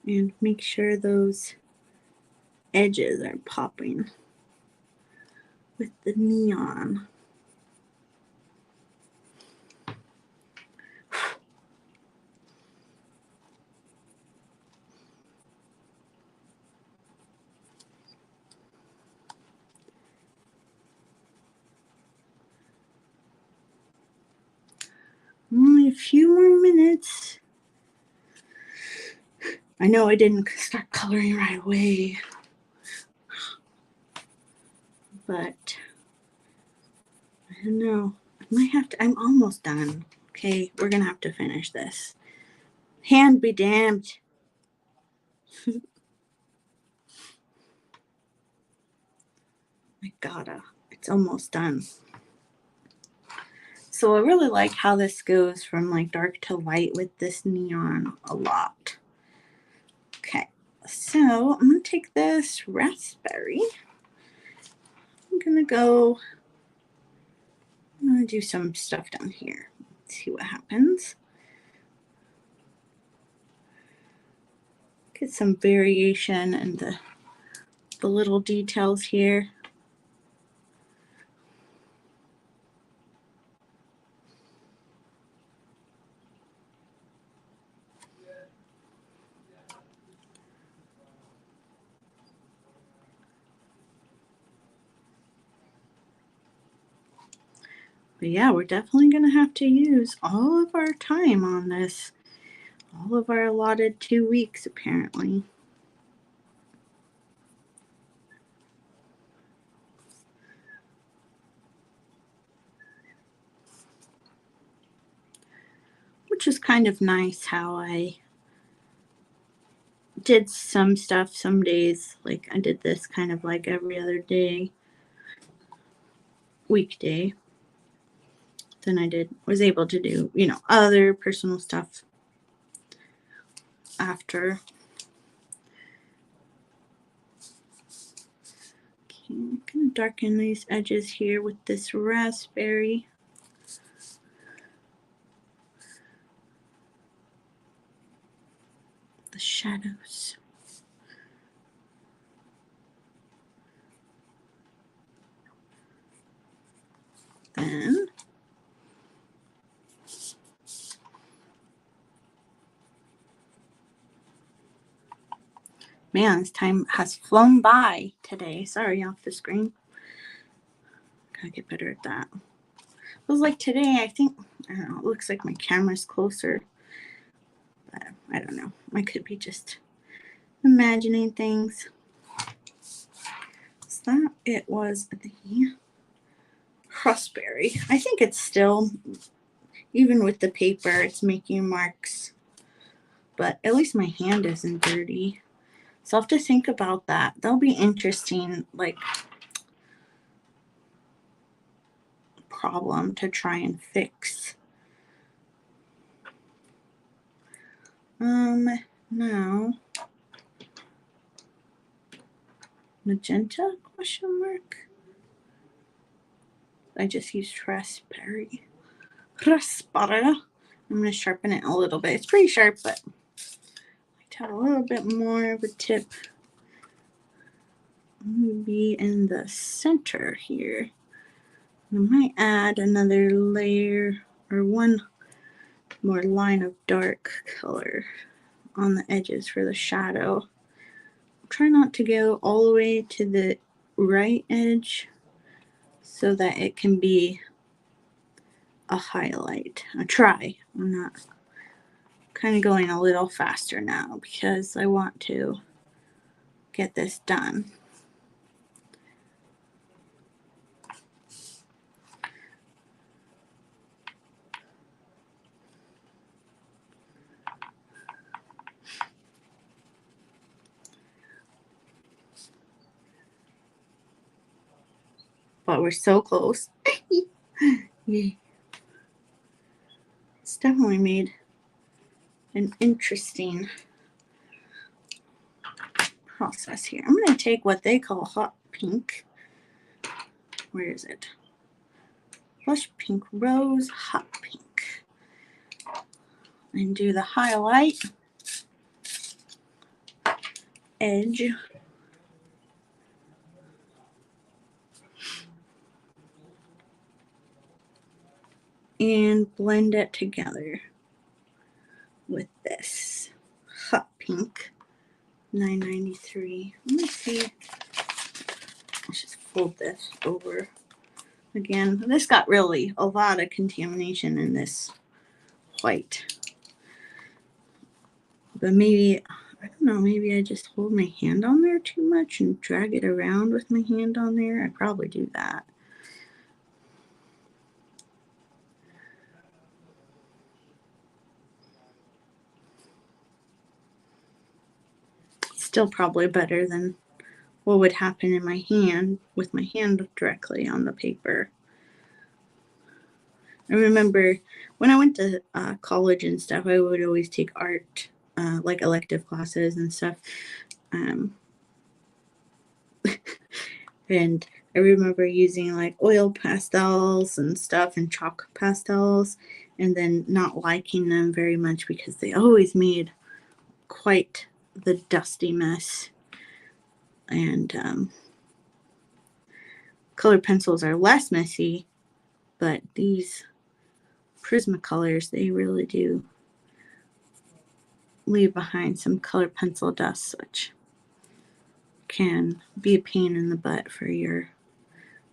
Speaker 1: And make sure those edges are popping with the neon. Only a few more minutes. I know I didn't start coloring right away, but I don't know. I might have to. I'm almost done. Okay, we're gonna have to finish this. Hand be damned. I gotta. It's almost done. So I really like how this goes from like dark to light with this neon a lot. Okay, so I'm gonna take this raspberry. I'm gonna do some stuff down here. Let's see what happens. Get some variation in the little details here. But yeah, we're definitely going to have to use all of our time on this. All of our allotted 2 weeks, apparently. which is kind of nice how I did some stuff some days. Like I did this kind of like every other day, weekday. Then I was able to do, you know, other personal stuff after. Okay, I'm gonna darken these edges here with this raspberry. The shadows. Then man, this time has flown by today. Sorry, off the screen. Gotta get better at that. It was like today, I think, I don't know, it looks like my camera's closer. But I don't know. I could be just imagining things. So that it was the raspberry. I think it's still, even with the paper, it's making marks. But at least my hand isn't dirty. So I'll have to think about that. That'll be interesting, like, problem to try and fix. Now, magenta, question mark? I just used raspberry. Raspberry. I'm going to sharpen it a little bit. It's pretty sharp, but I like to have a little bit more of a tip. Maybe in the center here. I might add another layer or one more line of dark color on the edges for the shadow. Try not to go all the way to the right edge so that it can be a highlight. I try. I'm not kind of going a little faster now because I want to get this done. But we're so close. Yay. It's definitely made an interesting process here. I'm going to take what they call hot pink. Where is it? Blush pink, rose, hot pink. And do the highlight edge. And blend it together with this hot pink 993. Let me see. Let's just fold this over again. This got really a lot of contamination in this white. But maybe, I don't know, maybe I just hold my hand on there too much and drag it around with my hand on there. I probably do that. Still probably better than what would happen in my hand with my hand directly on the paper. I remember when I went to college and stuff, I would always take art, like elective classes and stuff. And I remember using like oil pastels and stuff and chalk pastels, and then not liking them very much because they always made quite the dusty mess. And colored pencils are less messy, but these Prismacolors, they really do leave behind some colored pencil dust, which can be a pain in the butt for your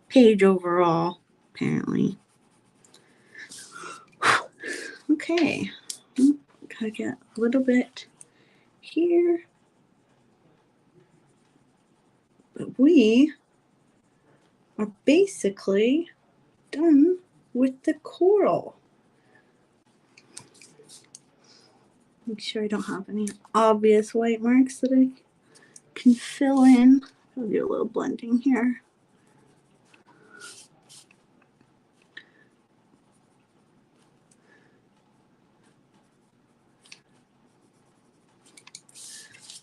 Speaker 1: page overall, apparently. Okay, gotta get a little bit here. But we are basically done with the coral. Make sure I don't have any obvious white marks that I can fill in. I'll do a little blending here.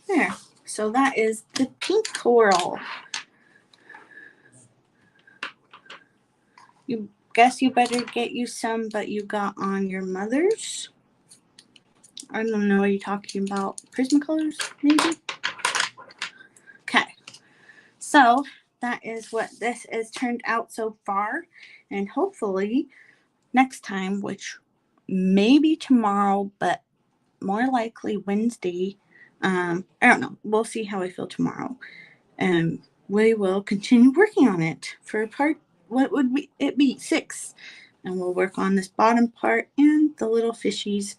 Speaker 1: There. So that is the pink coral. You guess you better get you some, but you got on your mother's. I don't know what you're talking about. Prismacolors, maybe? Okay. So that is what this has turned out so far. And hopefully next time, which may be tomorrow, but more likely Wednesday. I don't know. We'll see how I feel tomorrow. And we will continue working on it for part, what would it be? 6. And we'll work on this bottom part and the little fishies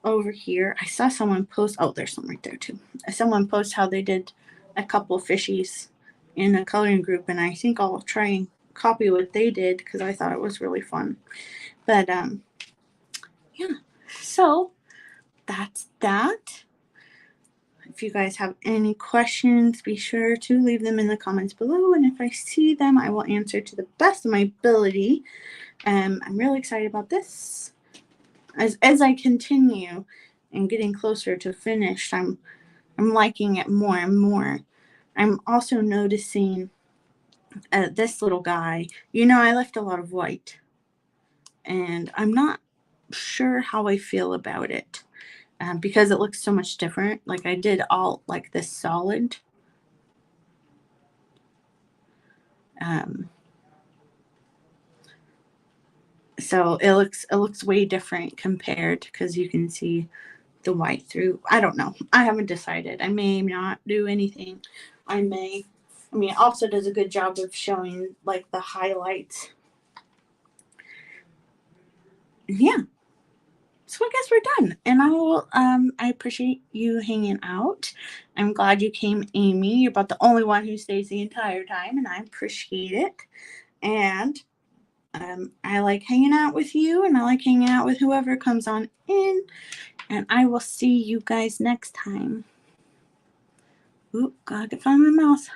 Speaker 1: over here. I saw someone post, oh, there's some right there too. Someone post how they did a couple fishies in a coloring group, and I think I'll try and copy what they did because I thought it was really fun. But yeah, so that's that. If you guys have any questions, be sure to leave them in the comments below, and if I see them, I will answer to the best of my ability. I'm really excited about this. As I continue and getting closer to finished, I'm liking it more and more. I'm also noticing this little guy. You know, I left a lot of white, and I'm not sure how I feel about it. Because it looks so much different. Like I did all like this solid. So it looks way different compared, because you can see the white through. I don't know. I haven't decided. I may not do anything. I mean, it also does a good job of showing like the highlights. Yeah. So I guess we're done, and I appreciate you hanging out. I'm glad you came, Amy. You're about the only one who stays the entire time, and I appreciate it. And I like hanging out with you, and I like hanging out with whoever comes on in, and I will see you guys next time. Oop, gotta find my mouse.